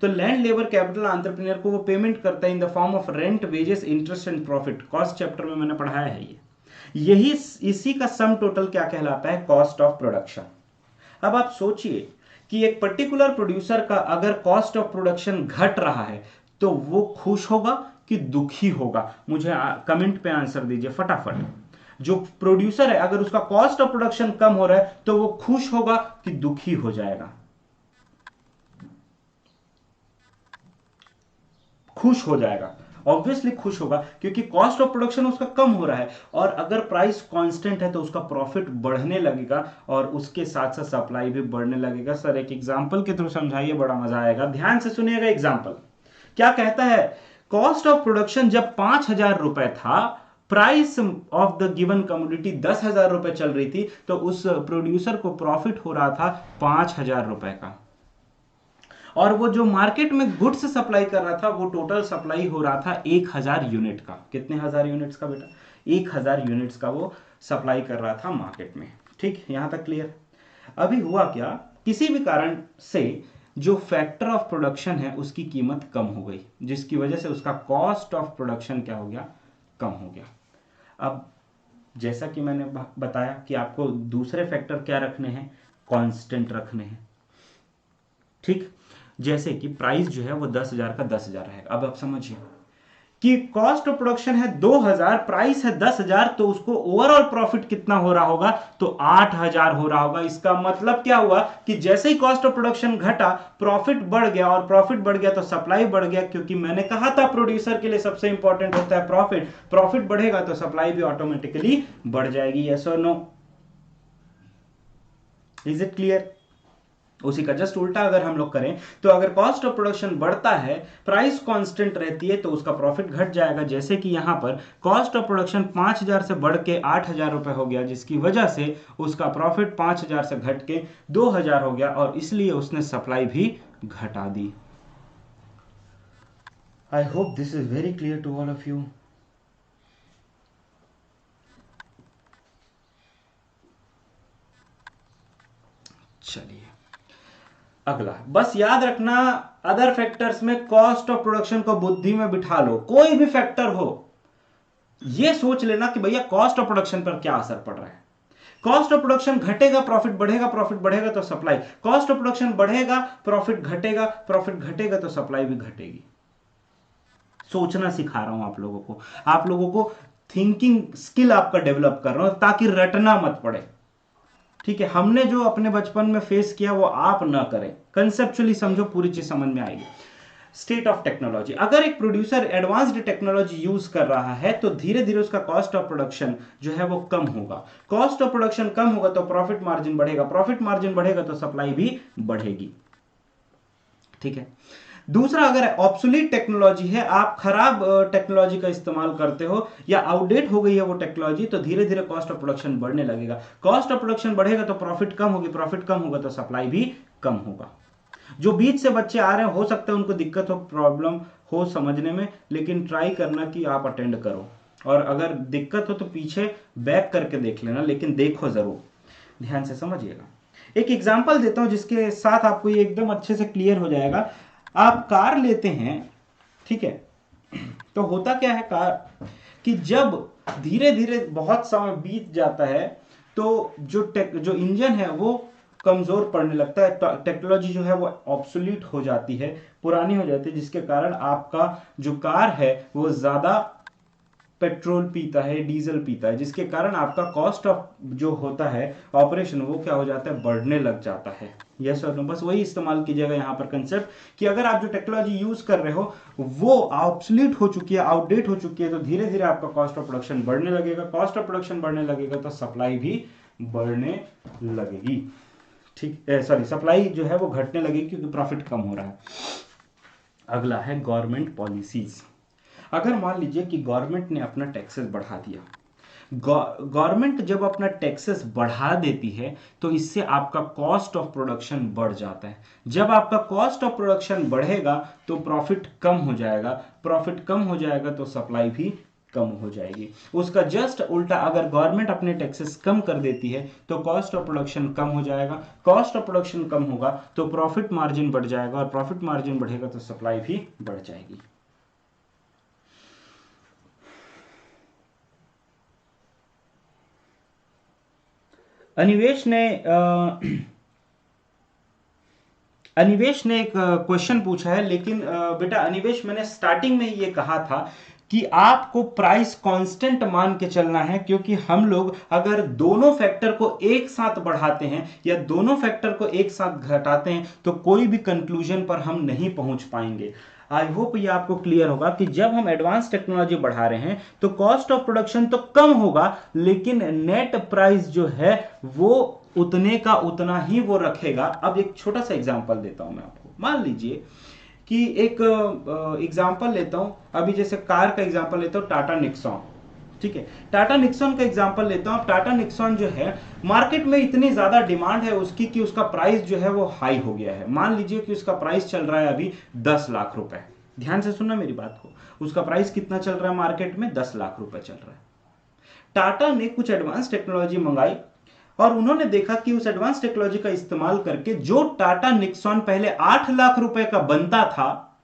तो लैंड, लेबर, कैपिटल, एंटरप्रेन्योर को वो पेमेंट करता है in the form of rent, wages, interest and profit. Cost chapter में मैंने पढ़ाया है ये। यही इसी का सम टोटल क्या कहलाता है? Cost of production. अब आप सोचिए कि एक पर्टिकुलर प्रोड्यूसर का अगर कॉस्ट ऑफ प्रोडक्शन घट रहा है तो वो खुश होगा कि दुखी होगा? मुझे कमेंट पे आंसर दीजिए फटाफट। जो प्रोड्यूसर है अगर उसका कॉस्ट ऑफ प्रोडक्शन कम हो रहा है तो वो खुश होगा कि दुखी हो जाएगा? खुश हो जाएगा, ऑब्वियसली खुश होगा, क्योंकि कॉस्ट ऑफ प्रोडक्शन उसका कम हो रहा है। और अगर प्राइस कांस्टेंट है तो उसका प्रॉफिट बढ़ने लगेगा और उसके साथ साथ सप्लाई भी बढ़ने लगेगा। सर एक एग्जांपल के थ्रू समझाइए, बड़ा मजा आएगा। ध्यान से सुनिएगा एग्जांपल क्या कहता है। कॉस्ट ऑफ प्रोडक्शन जब 5,000 रुपए था, price of the given commodity 10,000 रुपए चल रही थी, तो उस प्रोड्यूसर को प्रॉफिट हो रहा था 5,000 रुपए का। और वो जो मार्केट में गुड्स सप्लाई कर रहा था वो टोटल सप्लाई हो रहा था 1,000 यूनिट का। कितने हजार यूनिट्स का बेटा? 1,000 यूनिट्स का वो सप्लाई कर रहा था मार्केट में। ठीक, यहां तक क्लियर? अभी हुआ क्या, किसी भी कारण से जो फैक्टर ऑफ प्रोडक्शन है उसकी कीमत कम हो गई, जिसकी वजह से उसका कॉस्ट ऑफ प्रोडक्शन क्या हो गया? कम हो गया। अब जैसा कि मैंने बताया कि आपको दूसरे फैक्टर क्या रखने हैं? कांस्टेंट रखने हैं। ठीक, जैसे कि प्राइस जो है वो 10,000 का 10,000 रहेगा। अब आप समझिए कि कॉस्ट ऑफ प्रोडक्शन है 2,000, प्राइस है 10,000, तो उसको ओवरऑल प्रॉफिट कितना हो रहा होगा? तो 8,000 हो रहा होगा। इसका मतलब क्या हुआ कि जैसे ही कॉस्ट ऑफ प्रोडक्शन घटा प्रॉफिट बढ़ गया, और प्रॉफिट बढ़ गया तो सप्लाई बढ़ गया, क्योंकि मैंने कहा था प्रोड्यूसर के लिए सबसे इंपॉर्टेंट होता है प्रॉफिट। प्रॉफिट बढ़ेगा तो सप्लाई भी ऑटोमेटिकली बढ़ जाएगी। यस और नो? Is it clear? उसी का जस्ट उल्टा अगर हम लोग करें तो अगर कॉस्ट ऑफ प्रोडक्शन बढ़ता है, प्राइस कांस्टेंट रहती है, तो उसका प्रॉफिट घट जाएगा। जैसे कि यहां पर कॉस्ट ऑफ प्रोडक्शन 5,000 से बढ़ के 8,000 रुपए हो गया, जिसकी वजह से उसका प्रॉफिट 5,000 से घट के 2,000 हो गया, और इसलिए उसने सप्लाई भी घटा दी। I hope this is very clear to all of you. चलिए अगला, बस याद रखना अदर फैक्टर्स में कॉस्ट ऑफ प्रोडक्शन को बुद्धि में बिठा लो। कोई भी फैक्टर हो, यह सोच लेना कि भैया कॉस्ट ऑफ प्रोडक्शन पर क्या असर पड़ रहा है। कॉस्ट ऑफ प्रोडक्शन घटेगा प्रॉफिट बढ़ेगा, प्रॉफिट बढ़ेगा तो सप्लाई। कॉस्ट ऑफ प्रोडक्शन बढ़ेगा प्रॉफिट घटेगा, प्रॉफिट घटेगा तो सप्लाई भी घटेगी। सोचना सिखा रहा हूं आप लोगों को थिंकिंग स्किल आपका डेवलप कर रहा हूं ताकि रटना मत पड़े। ठीक है, हमने जो अपने बचपन में फेस किया वो आप ना करें। कंसेप्चुअली समझो, पूरी चीज समझ में आएगी। स्टेट ऑफ टेक्नोलॉजी, अगर एक प्रोड्यूसर एडवांस्ड टेक्नोलॉजी यूज कर रहा है तो धीरे धीरे उसका कॉस्ट ऑफ प्रोडक्शन जो है वो कम होगा। कॉस्ट ऑफ प्रोडक्शन कम होगा तो प्रॉफिट मार्जिन बढ़ेगा, प्रॉफिट मार्जिन बढ़ेगा तो सप्लाई भी बढ़ेगी। ठीक है। दूसरा, अगर ऑब्सोलीट टेक्नोलॉजी है, आप खराब टेक्नोलॉजी का इस्तेमाल करते हो या आउटडेट हो गई है वो टेक्नोलॉजी, तो धीरे धीरे कॉस्ट ऑफ प्रोडक्शन बढ़ने लगेगा। कॉस्ट ऑफ प्रोडक्शन बढ़ेगा तो प्रॉफिट कम होगी, प्रॉफिट कम होगा तो सप्लाई भी कम होगा। जो बीच से बच्चे आ रहे हैं, हो सकता है उनको दिक्कत हो, प्रॉब्लम हो समझने में, लेकिन ट्राई करना कि आप अटेंड करो, और अगर दिक्कत हो तो पीछे बैक करके देख लेना, लेकिन देखो जरूर, ध्यान से समझिएगा। एक एग्जांपल देता हूं जिसके साथ आपको ये एकदम अच्छे से क्लियर हो जाएगा। आप कार लेते हैं, ठीक है, तो होता क्या है कार कि जब धीरे धीरे बहुत समय बीत जाता है तो जो इंजन है वो कमजोर पड़ने लगता है, टेक्नोलॉजी जो है वो ऑब्सोलीट हो जाती है, पुरानी हो जाती है, जिसके कारण आपका जो कार है वो ज्यादा पेट्रोल पीता है, डीजल पीता है, जिसके कारण आपका कॉस्ट ऑफ जो होता है ऑपरेशन वो क्या हो जाता है, बढ़ने लग जाता है। यस और नो, बस वही इस्तेमाल कीजिएगा यहाँ पर कंसेप्ट कि अगर आप जो टेक्नोलॉजी यूज कर रहे हो वो ऑब्सोलीट हो चुकी है, आउटडेट हो चुकी है, तो धीरे धीरे आपका कॉस्ट ऑफ प्रोडक्शन बढ़ने लगेगा। कॉस्ट ऑफ प्रोडक्शन बढ़ने लगेगा तो सप्लाई भी बढ़ने लगेगी, ठीक, सॉरी, सप्लाई जो है वो घटने लगेगी क्योंकि प्रॉफिट कम हो रहा है। अगला है गवर्नमेंट पॉलिसीज। अगर मान लीजिए कि गवर्नमेंट ने अपना टैक्सेस बढ़ा दिया, गवर्नमेंट जब अपना टैक्सेस बढ़ा देती है तो इससे आपका कॉस्ट ऑफ प्रोडक्शन बढ़ जाता है। जब आपका कॉस्ट ऑफ प्रोडक्शन बढ़ेगा तो प्रॉफिट कम हो जाएगा, प्रॉफिट कम हो जाएगा तो सप्लाई भी कम हो जाएगी। उसका जस्ट उल्टा, अगर गवर्नमेंट अपने टैक्सेस कम कर देती है तो कॉस्ट ऑफ प्रोडक्शन कम हो जाएगा, कॉस्ट ऑफ प्रोडक्शन कम होगा तो प्रॉफिट मार्जिन बढ़ जाएगा, और प्रॉफिट मार्जिन बढ़ेगा तो सप्लाई भी बढ़ जाएगी। अनिवेश ने एक क्वेश्चन पूछा है, लेकिन बेटा अनिवेश, मैंने स्टार्टिंग में ये कहा था कि आपको प्राइस कांस्टेंट मान के चलना है, क्योंकि हम लोग अगर दोनों फैक्टर को एक साथ बढ़ाते हैं या दोनों फैक्टर को एक साथ घटाते हैं तो कोई भी कंक्लूजन पर हम नहीं पहुंच पाएंगे। आई होप ये आपको क्लियर होगा कि जब हम एडवांस टेक्नोलॉजी बढ़ा रहे हैं तो कॉस्ट ऑफ प्रोडक्शन तो कम होगा, लेकिन नेट प्राइस जो है वो उतने का उतना ही वो रखेगा। अब एक छोटा सा एग्जांपल देता हूं मैं आपको। मान लीजिए कि एक एग्जांपल लेता हूं, अभी जैसे कार का एग्जांपल लेता हूं, टाटा निक्सॉन, ठीक है, टाटा निक्सॉन का एग्जांपल लेता हूं। टाटा निक्सॉन जो है मार्केट में इतनी ज्यादा डिमांड है उसकी कि उसका प्राइस जो है वो हाई हो गया है। मान लीजिए कि उसका प्राइस चल रहा है अभी 10 लाख रुपए। ध्यान से सुनना मेरी बात को, उसका प्राइस कितना चल रहा है मार्केट में, 10 लाख रुपए चल रहा है। टाटा ने कुछ एडवांस टेक्नोलॉजी मंगाई और उन्होंने देखा कि उस एडवांस टेक्नोलॉजी का इस्तेमाल करके जो टाटा निक्सॉन पहले 8 लाख रुपए का बनता था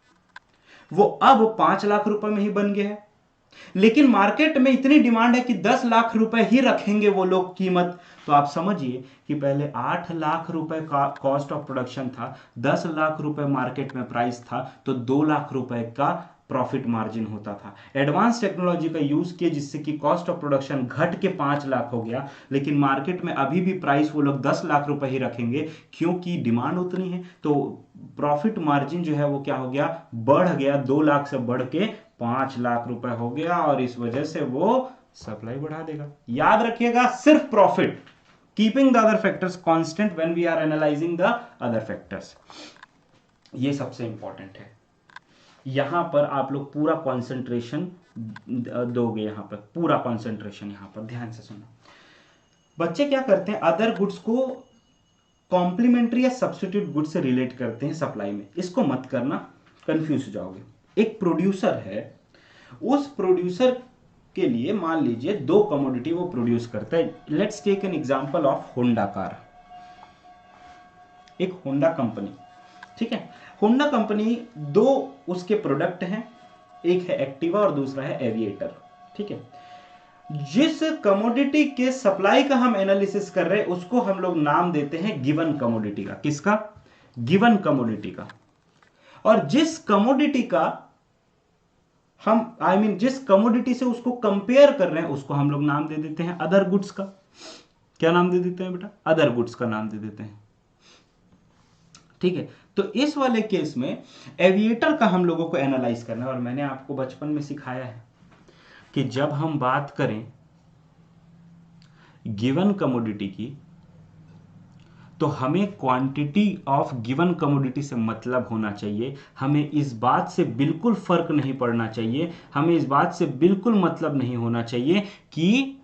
वो अब 5 लाख रुपए में ही बन गया है। लेकिन मार्केट में इतनी डिमांड है कि 10 लाख रुपए ही रखेंगे वो लोग कीमत। तो आप समझिए कि पहले 8 लाख रुपए का कॉस्ट ऑफ प्रोडक्शन था, 10 लाख रुपए मार्केट में प्राइस था, तो 2 लाख रुपए का प्रॉफिट मार्जिन होता था। एडवांस टेक्नोलॉजी का यूज किया जिससे कि कॉस्ट ऑफ प्रोडक्शन घट के 5 लाख हो गया, लेकिन मार्केट में अभी भी प्राइस वो लोग 10 लाख रुपए ही रखेंगे क्योंकि डिमांड उतनी है। तो प्रॉफिट मार्जिन जो है वो क्या हो गया, बढ़ गया, 2 लाख से बढ़ के 5 लाख रुपए हो गया, और इस वजह से वो सप्लाई बढ़ा देगा। याद रखिएगा, सिर्फ profit, keeping the other factors constant when we are analysing the other factors, ये सबसे इंपॉर्टेंट है। यहां पर आप लोग पूरा कंसंट्रेशन दोगे, यहां पर पूरा कंसंट्रेशन, यहां पर ध्यान से सुनो। बच्चे क्या करते हैं, अदर गुड्स को कॉम्प्लीमेंट्री या सब्स्टिट्यूट गुड से रिलेट करते हैं सप्लाई में। इसको मत करना, कंफ्यूज हो जाओगे। एक प्रोड्यूसर है, उस प्रोड्यूसर के लिए मान लीजिए 2 कमोडिटी वो प्रोड्यूस करता है। Let's take an example of Honda car. एक होंडा कंपनी, ठीक है, होंडा कंपनी 2 उसके प्रोडक्ट हैं, एक है एक्टिवा और दूसरा है एविएटर, ठीक है। जिस कमोडिटी के सप्लाई का हम एनालिसिस कर रहे हैं उसको हम लोग नाम देते हैं गिवन कमोडिटी का। किसका, गिवन कमोडिटी का। और जिस कमोडिटी का हम जिस कमोडिटी से उसको कंपेयर कर रहे हैं उसको हम लोग नाम दे देते हैं अदर गुड्स का। क्या नाम दे देते हैं बेटा, अदर गुड्स का नाम दे देते हैं, ठीक है। तो इस वाले केस में एविएटर का हम लोगों को एनालाइज करना है, और मैंने आपको बचपन में सिखाया है कि जब हम बात करें गिवन कमोडिटी की तो हमें क्वांटिटी ऑफ गिवन कमोडिटी से मतलब होना चाहिए। हमें इस बात से बिल्कुल फर्क नहीं पड़ना चाहिए, हमें इस बात से बिल्कुल मतलब नहीं होना चाहिए कि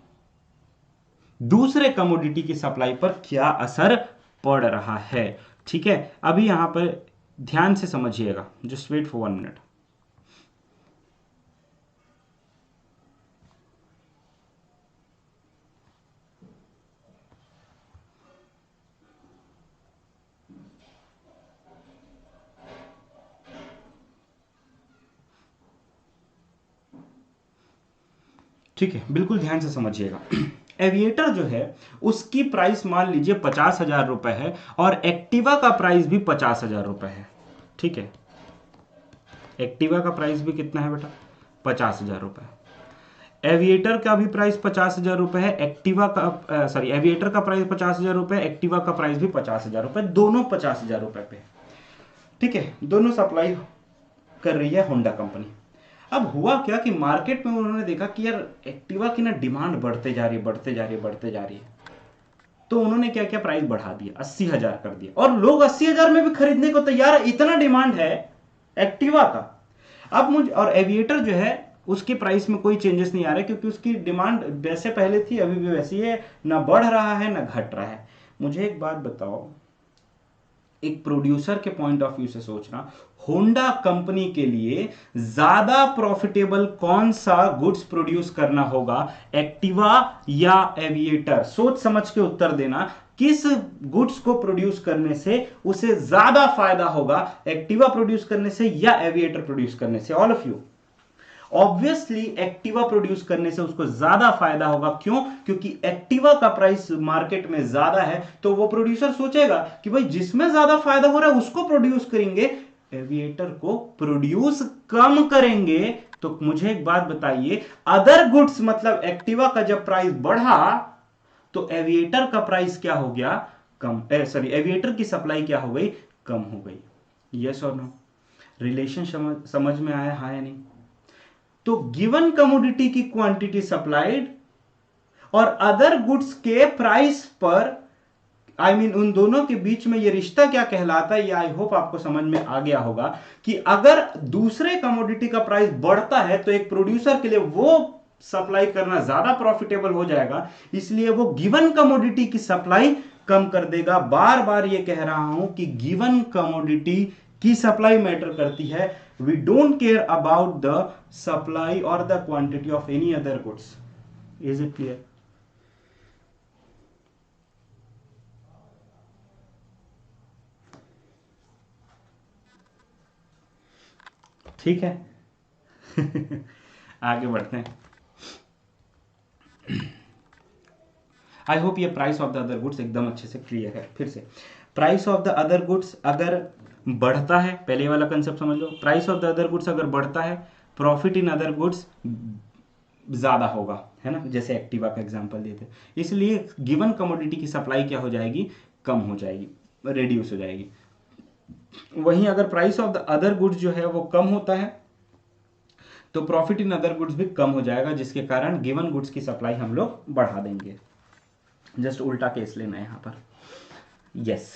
दूसरे कमोडिटी की सप्लाई पर क्या असर पड़ रहा है। ठीक है, अभी यहां पर ध्यान से समझिएगा, जस्ट वेट फॉर 1 मिनट। ठीक है, बिल्कुल ध्यान से समझिएगा। एविएटर जो है उसकी प्राइस मान लीजिए 50,000 रुपए है और एक्टिवा का प्राइस भी 50,000 रुपए है। ठीक है, एक्टिवा का प्राइस भी कितना है बेटा? 50,000 रुपए। एविएटर का भी प्राइस 50,000 रुपए है, एक्टिवा का सॉरी एविएटर का प्राइस 50,000 रुपए, एक्टिवा का प्राइस भी 50,000 रुपए, दोनों 50,000 रुपए पे। ठीक है, दोनों सप्लाई कर रही है होंडा कंपनी। अब हुआ क्या कि मार्केट में उन्होंने देखा कि यार एक्टिवा की ना डिमांड बढ़ते जा रही है, बढ़ते जा रही है, बढ़ते जा रही है। तो उन्होंने क्या क्या प्राइस बढ़ा दिया, 80,000 कर दिया, और लोग 80,000 में भी खरीदने को तैयार है, इतना डिमांड है एक्टिवा का। अब मुझे और एविएटर जो है उसके प्राइस में कोई चेंजेस नहीं आ रहा क्योंकि उसकी डिमांड वैसे पहले थी, अभी भी वैसी है, ना बढ़ रहा है ना घट रहा है। मुझे एक बात बताओ, एक प्रोड्यूसर के पॉइंट ऑफ व्यू से सोचना, होंडा कंपनी के लिए ज्यादा प्रॉफिटेबल कौन सा गुड्स प्रोड्यूस करना होगा, एक्टिवा या एविएटर? सोच समझ के उत्तर देना, किस गुड्स को प्रोड्यूस करने से उसे ज्यादा फायदा होगा, एक्टिवा प्रोड्यूस करने से या एविएटर प्रोड्यूस करने से? All of you. Obviously Activa produce करने से उसको ज्यादा फायदा होगा। क्यों? क्योंकि एक्टिवा का प्राइस मार्केट में ज्यादा है, तो वो प्रोड्यूसर सोचेगा कि भाई जिसमें ज्यादा फायदा हो रहा है उसको प्रोड्यूस करेंगे, एविएटर को प्रोड्यूस कम करेंगे। तो मुझे एक बात बताइए, अदर गुड्स मतलब एक्टिवा का जब प्राइस बढ़ा तो एविएटर का प्राइस क्या हो गया? कम। सॉरी, एविएटर की सप्लाई क्या हो गई? कम हो गई। यस और नो? रिलेशन समझ में आया, हाँ या नहीं? तो गिवन कमोडिटी की क्वांटिटी सप्लाइड और अदर गुड्स के प्राइस पर, आई मीन उन दोनों के बीच में ये रिश्ता क्या कहलाता है, ये आई होप आपको समझ में आ गया होगा कि अगर दूसरे कमोडिटी का प्राइस बढ़ता है तो एक प्रोड्यूसर के लिए वो सप्लाई करना ज्यादा प्रॉफिटेबल हो जाएगा, इसलिए वो गिवन कमोडिटी की सप्लाई कम कर देगा। बार बार ये कह रहा हूं कि गिवन कमोडिटी की सप्लाई मैटर करती है। We don't care about the supply और the quantity of any other goods. Is it clear? ठीक है। आगे बढ़ते हैं। आई होप ये price of the other goods एकदम अच्छे से क्लियर है। फिर से, price of the other goods अगर बढ़ता है, पहले वाला कंसेप्ट समझ लो, price of the other goods अगर बढ़ता है, प्रॉफिट इन अदर गुड्स ज्यादा होगा, है ना? जैसे एक्टिवा का एग्जांपल देते, इसलिए गिवन कमोडिटी की सप्लाई क्या हो जाएगी? कम हो जाएगी, रिड्यूस हो जाएगी। वहीं अगर price of the other goods जो है वो कम होता है तो प्रॉफिट इन अदर गुड्स भी कम हो जाएगा, जिसके कारण गिवन गुड्स की सप्लाई हम लोग बढ़ा देंगे। जस्ट उल्टा केस लेना है यहां पर। यस।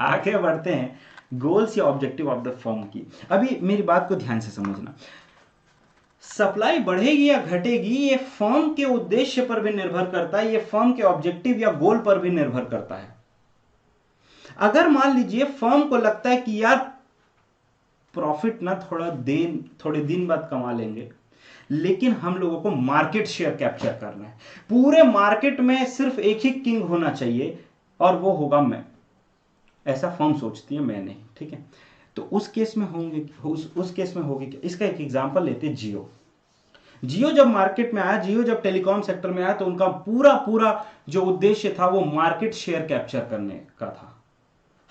आगे बढ़ते हैं गोल्स या ऑब्जेक्टिव ऑफ द फर्म की। अभी मेरी बात को ध्यान से समझना, सप्लाई बढ़ेगी या घटेगी ये फर्म के उद्देश्य पर भी निर्भर करता है, ये फर्म के ऑब्जेक्टिव या गोल पर भी निर्भर करता है। अगर मान लीजिए फर्म को लगता है कि यार प्रॉफिट ना थोड़े दिन बाद कमा लेंगे, लेकिन हम लोगों को मार्केट शेयर कैप्चर करना है, पूरे मार्केट में सिर्फ एक ही किंग होना चाहिए और वो होगा मैं, ऐसा फर्म सोचती है, मैं नहीं। ठीक है, तो उस केस में उस केस में होगी क्या? इसका एक एग्जांपल लेते हैं, जियो जब मार्केट में आया, जियो जब टेलीकॉम सेक्टर में आया तो उनका पूरा जो उद्देश्य था वो मार्केट शेयर कैप्चर करने का था।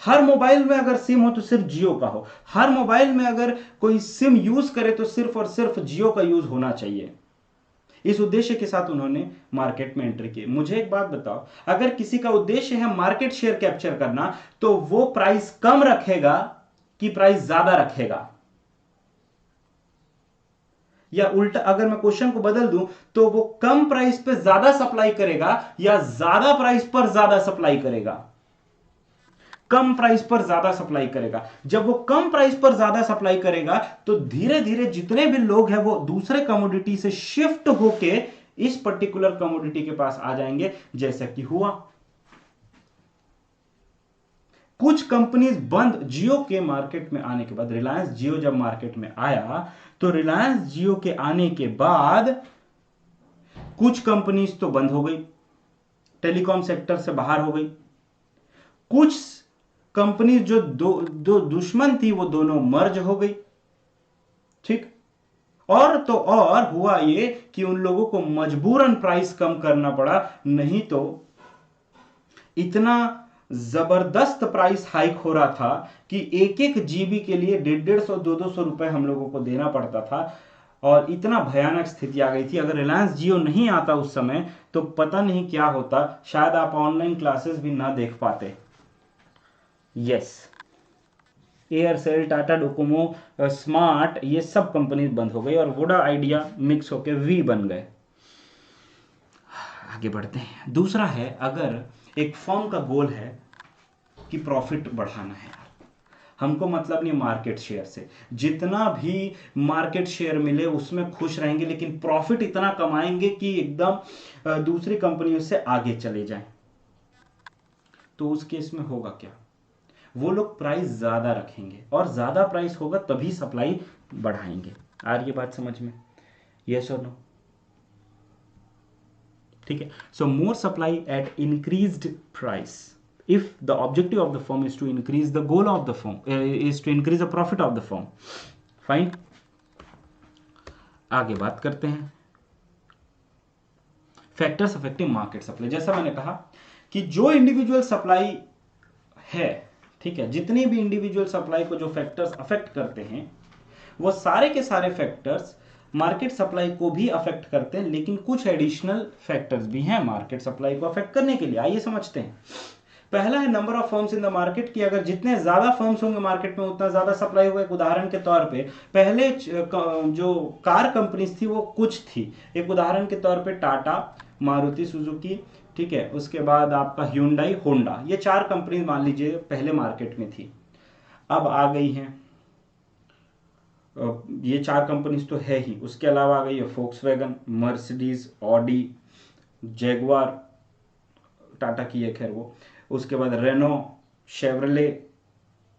हर मोबाइल में अगर सिम हो तो सिर्फ जियो का हो, हर मोबाइल में अगर कोई सिम यूज करे तो सिर्फ और सिर्फ जियो का यूज होना चाहिए। इस उद्देश्य के साथ उन्होंने मार्केट में एंट्री की। मुझे एक बात बताओ, अगर किसी का उद्देश्य है मार्केट शेयर कैप्चर करना तो वो प्राइस कम रखेगा कि प्राइस ज्यादा रखेगा? या उल्टा अगर मैं क्वेश्चन को बदल दूं तो वो कम प्राइस पे ज्यादा सप्लाई करेगा या ज्यादा प्राइस पर ज्यादा सप्लाई करेगा? कम प्राइस पर ज्यादा सप्लाई करेगा। जब वो कम प्राइस पर ज्यादा सप्लाई करेगा तो धीरे धीरे जितने भी लोग हैं वो दूसरे कमोडिटी से शिफ्ट होके इस पर्टिकुलर कमोडिटी के पास आ जाएंगे, जैसा कि हुआ। कुछ कंपनीज बंद, जियो के मार्केट में आने के बाद, रिलायंस जियो जब मार्केट में आया तो रिलायंस जियो के आने के बाद कुछ कंपनीज तो बंद हो गई, टेलीकॉम सेक्टर से बाहर हो गई। कुछ कंपनी जो दो दुश्मन थी वो दोनों मर्ज हो गई। ठीक। और तो और हुआ ये कि उन लोगों को मजबूरन प्राइस कम करना पड़ा, नहीं तो इतना जबरदस्त प्राइस हाइक हो रहा था कि एक एक जीबी के लिए 150-150 200 रुपए हम लोगों को देना पड़ता था। और इतना भयानक स्थिति आ गई थी। अगर रिलायंस जियो नहीं आता उस समय तो पता नहीं क्या होता, शायद आप ऑनलाइन क्लासेस भी ना देख पाते। Yes, Aircel, Tata Docomo, smart, ये सब कंपनी बंद हो गई और वोडा आइडिया मिक्स होकर वी बन गए। आगे बढ़ते हैं। दूसरा है, अगर एक फर्म का गोल है कि प्रॉफिट बढ़ाना है, हमको मतलब नहीं मार्केट शेयर से, जितना भी मार्केट शेयर मिले उसमें खुश रहेंगे, लेकिन प्रॉफिट इतना कमाएंगे कि एकदम दूसरी कंपनियों से आगे चले जाएं, तो उस केस में होगा क्या? वो लोग प्राइस ज्यादा रखेंगे और ज्यादा प्राइस होगा तभी सप्लाई बढ़ाएंगे। आ रही है बात समझ में? यस और नो? ठीक है। So more supply at increased price, if the objective of the firm is to increase the goal of the firm is to increase the profit of the firm. Fine. आगे बात करते हैं factors affecting market supply. जैसा मैंने कहा कि जो individual supply है, ठीक है, जितनी भी इंडिविजुअल सप्लाई को जो फैक्टर्स अफेक्ट करते हैं वो सारे के सारे फैक्टर्स मार्केट सप्लाई को भी अफेक्ट करते हैं, लेकिन कुछ एडिशनल फैक्टर्स भी हैं मार्केट सप्लाई को अफेक्ट करने के लिए। आइए समझते हैं। पहला है number of firms in the market, कि अगर जितने ज्यादा फर्म्स होंगे मार्केट में उतना ज्यादा सप्लाई होगा। एक उदाहरण के तौर पे पहले जो कार कंपनीज थी वो कुछ थी, एक उदाहरण के तौर पे टाटा, मारुति सुजुकी, ठीक है, उसके बाद आपका ह्यूंडई, होंडा, ये 4 कंपनी मान लीजिए पहले मार्केट में थी। अब आ गई हैं, ये 4 कंपनीज तो है ही, उसके अलावा आ गई है Volkswagen, Mercedes, Audi, Jaguar, Tata की है खैर वो, उसके बाद रेनो, शेवरले,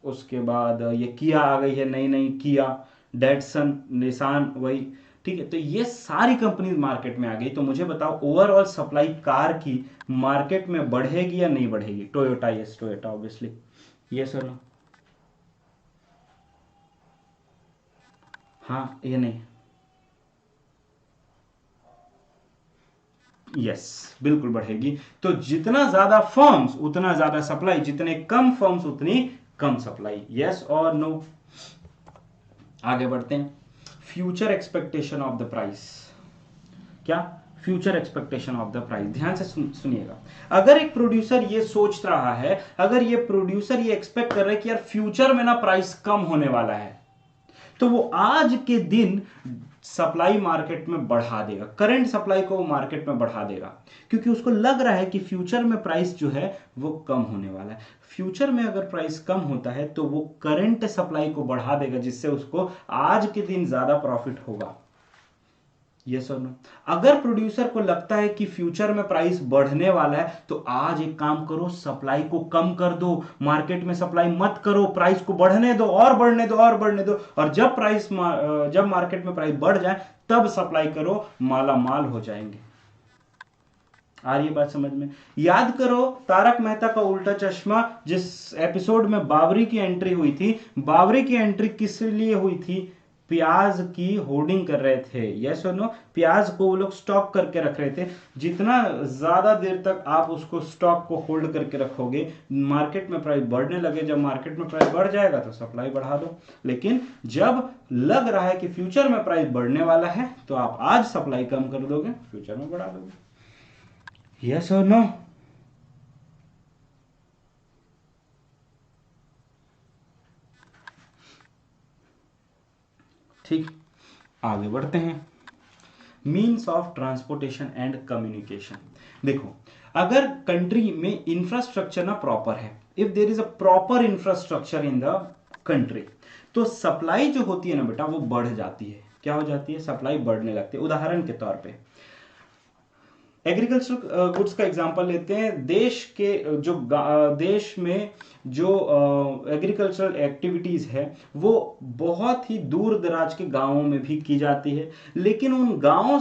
उसके बाद ये किया आ गई है, नई नई किया, डेटसन, निसान, वही। ठीक है, तो ये सारी कंपनीज मार्केट में आ गई। तो मुझे बताओ ओवरऑल सप्लाई कार की मार्केट में बढ़ेगी या नहीं बढ़ेगी? Toyota, yes Toyota obviously, yes और नो? हाँ ये नहीं, यस बिल्कुल बढ़ेगी। तो जितना ज्यादा फर्म्स उतना ज्यादा सप्लाई, जितने कम फर्म्स उतनी कम सप्लाई। यस और नो? आगे बढ़ते हैं। Future expectation of the price. क्या? Future expectation of the price, ध्यान से सुनिएगा। अगर एक प्रोड्यूसर ये सोच रहा है, अगर ये प्रोड्यूसर ये एक्सपेक्ट कर रहा है कि यार फ्यूचर में ना प्राइस कम होने वाला है, तो वो आज के दिन सप्लाई मार्केट में बढ़ा देगा, करंट सप्लाई को वो मार्केट में बढ़ा देगा, क्योंकि उसको लग रहा है कि फ्यूचर में प्राइस जो है वो कम होने वाला है। फ्यूचर में अगर प्राइस कम होता है तो वो करंट सप्लाई को बढ़ा देगा, जिससे उसको आज के दिन ज्यादा प्रॉफिट होगा। यस और नो? अगर प्रोड्यूसर को लगता है कि फ्यूचर में प्राइस बढ़ने वाला है तो आज एक काम करो, सप्लाई को कम कर दो, मार्केट में सप्लाई मत करो, प्राइस को बढ़ने दो और बढ़ने दो और बढ़ने दो, और जब मार्केट में प्राइस बढ़ जाए तब सप्लाई करो, माला माल हो जाएंगे। आ रही है बात समझ में? याद करो तारक मेहता का उल्टा चश्मा, जिस एपिसोड में बाबरी की एंट्री हुई थी, बाबरी की एंट्री किस लिए हुई थी? प्याज की होर्डिंग कर रहे थे। यस और नो? प्याज को वो लोग स्टॉक करके रख रहे थे। जितना ज्यादा देर तक आप उसको स्टॉक को होल्ड करके रखोगे, मार्केट में प्राइस बढ़ने लगे, जब मार्केट में प्राइस बढ़ जाएगा तो सप्लाई बढ़ा दो। लेकिन जब लग रहा है कि फ्यूचर में प्राइस बढ़ने वाला है तो आप आज सप्लाई कम कर दोगे, फ्यूचर में बढ़ा दोगे। यस और नो? ठीक। आगे बढ़ते हैं। Means of transportation and communication. देखो, अगर कंट्री में इंफ्रास्ट्रक्चर ना प्रॉपर है, if there is a proper infrastructure in the country, तो सप्लाई जो होती है ना बेटा वो बढ़ जाती है। क्या हो जाती है? सप्लाई बढ़ने लगती है। उदाहरण के तौर पे एग्रीकल्चर गुड्स का एग्जांपल लेते हैं। देश के देश में जो एग्रीकल्चरल एक्टिविटीज है वो बहुत ही दूर दराज के गांवों में भी की जाती है, लेकिन उन गांवों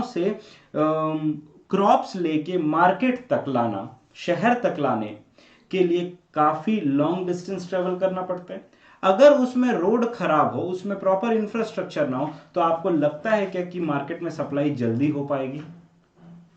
से क्रॉप्स लेके मार्केट तक लाना, शहर तक लाने के लिए काफी लॉन्ग डिस्टेंस ट्रेवल करना पड़ता है। अगर उसमें रोड खराब हो, उसमें प्रॉपर इंफ्रास्ट्रक्चर ना हो, तो आपको लगता है क्या कि मार्केट में सप्लाई जल्दी हो पाएगी?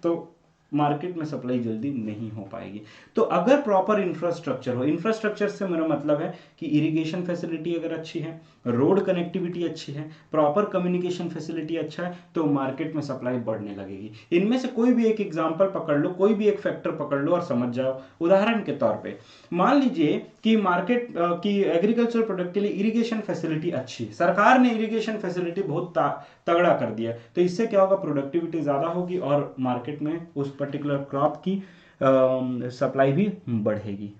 तो मार्केट में सप्लाई जल्दी नहीं हो पाएगी। तो अगर प्रॉपर इंफ्रास्ट्रक्चर हो, इंफ्रास्ट्रक्चर से मेरा मतलब है कि इरिगेशन फैसिलिटी अगर अच्छी है, रोड कनेक्टिविटी अच्छी है, प्रॉपर कम्युनिकेशन फैसिलिटी अच्छा है, तो मार्केट में सप्लाई बढ़ने लगेगी। इनमें से कोई भी एक एग्जांपल पकड़ लो, कोई भी एक फैक्टर पकड़ लो और समझ जाओ। उदाहरण के तौर पे मान लीजिए कि मार्केट की एग्रीकल्चर प्रोडक्ट के लिए इरिगेशन फैसिलिटी अच्छी है, सरकार ने इरिगेशन फैसिलिटी बहुत तगड़ा कर दिया, तो इससे क्या होगा? प्रोडक्टिविटी ज्यादा होगी और मार्केट में उस पर्टिकुलर क्रॉप की सप्लाई भी बढ़ेगी।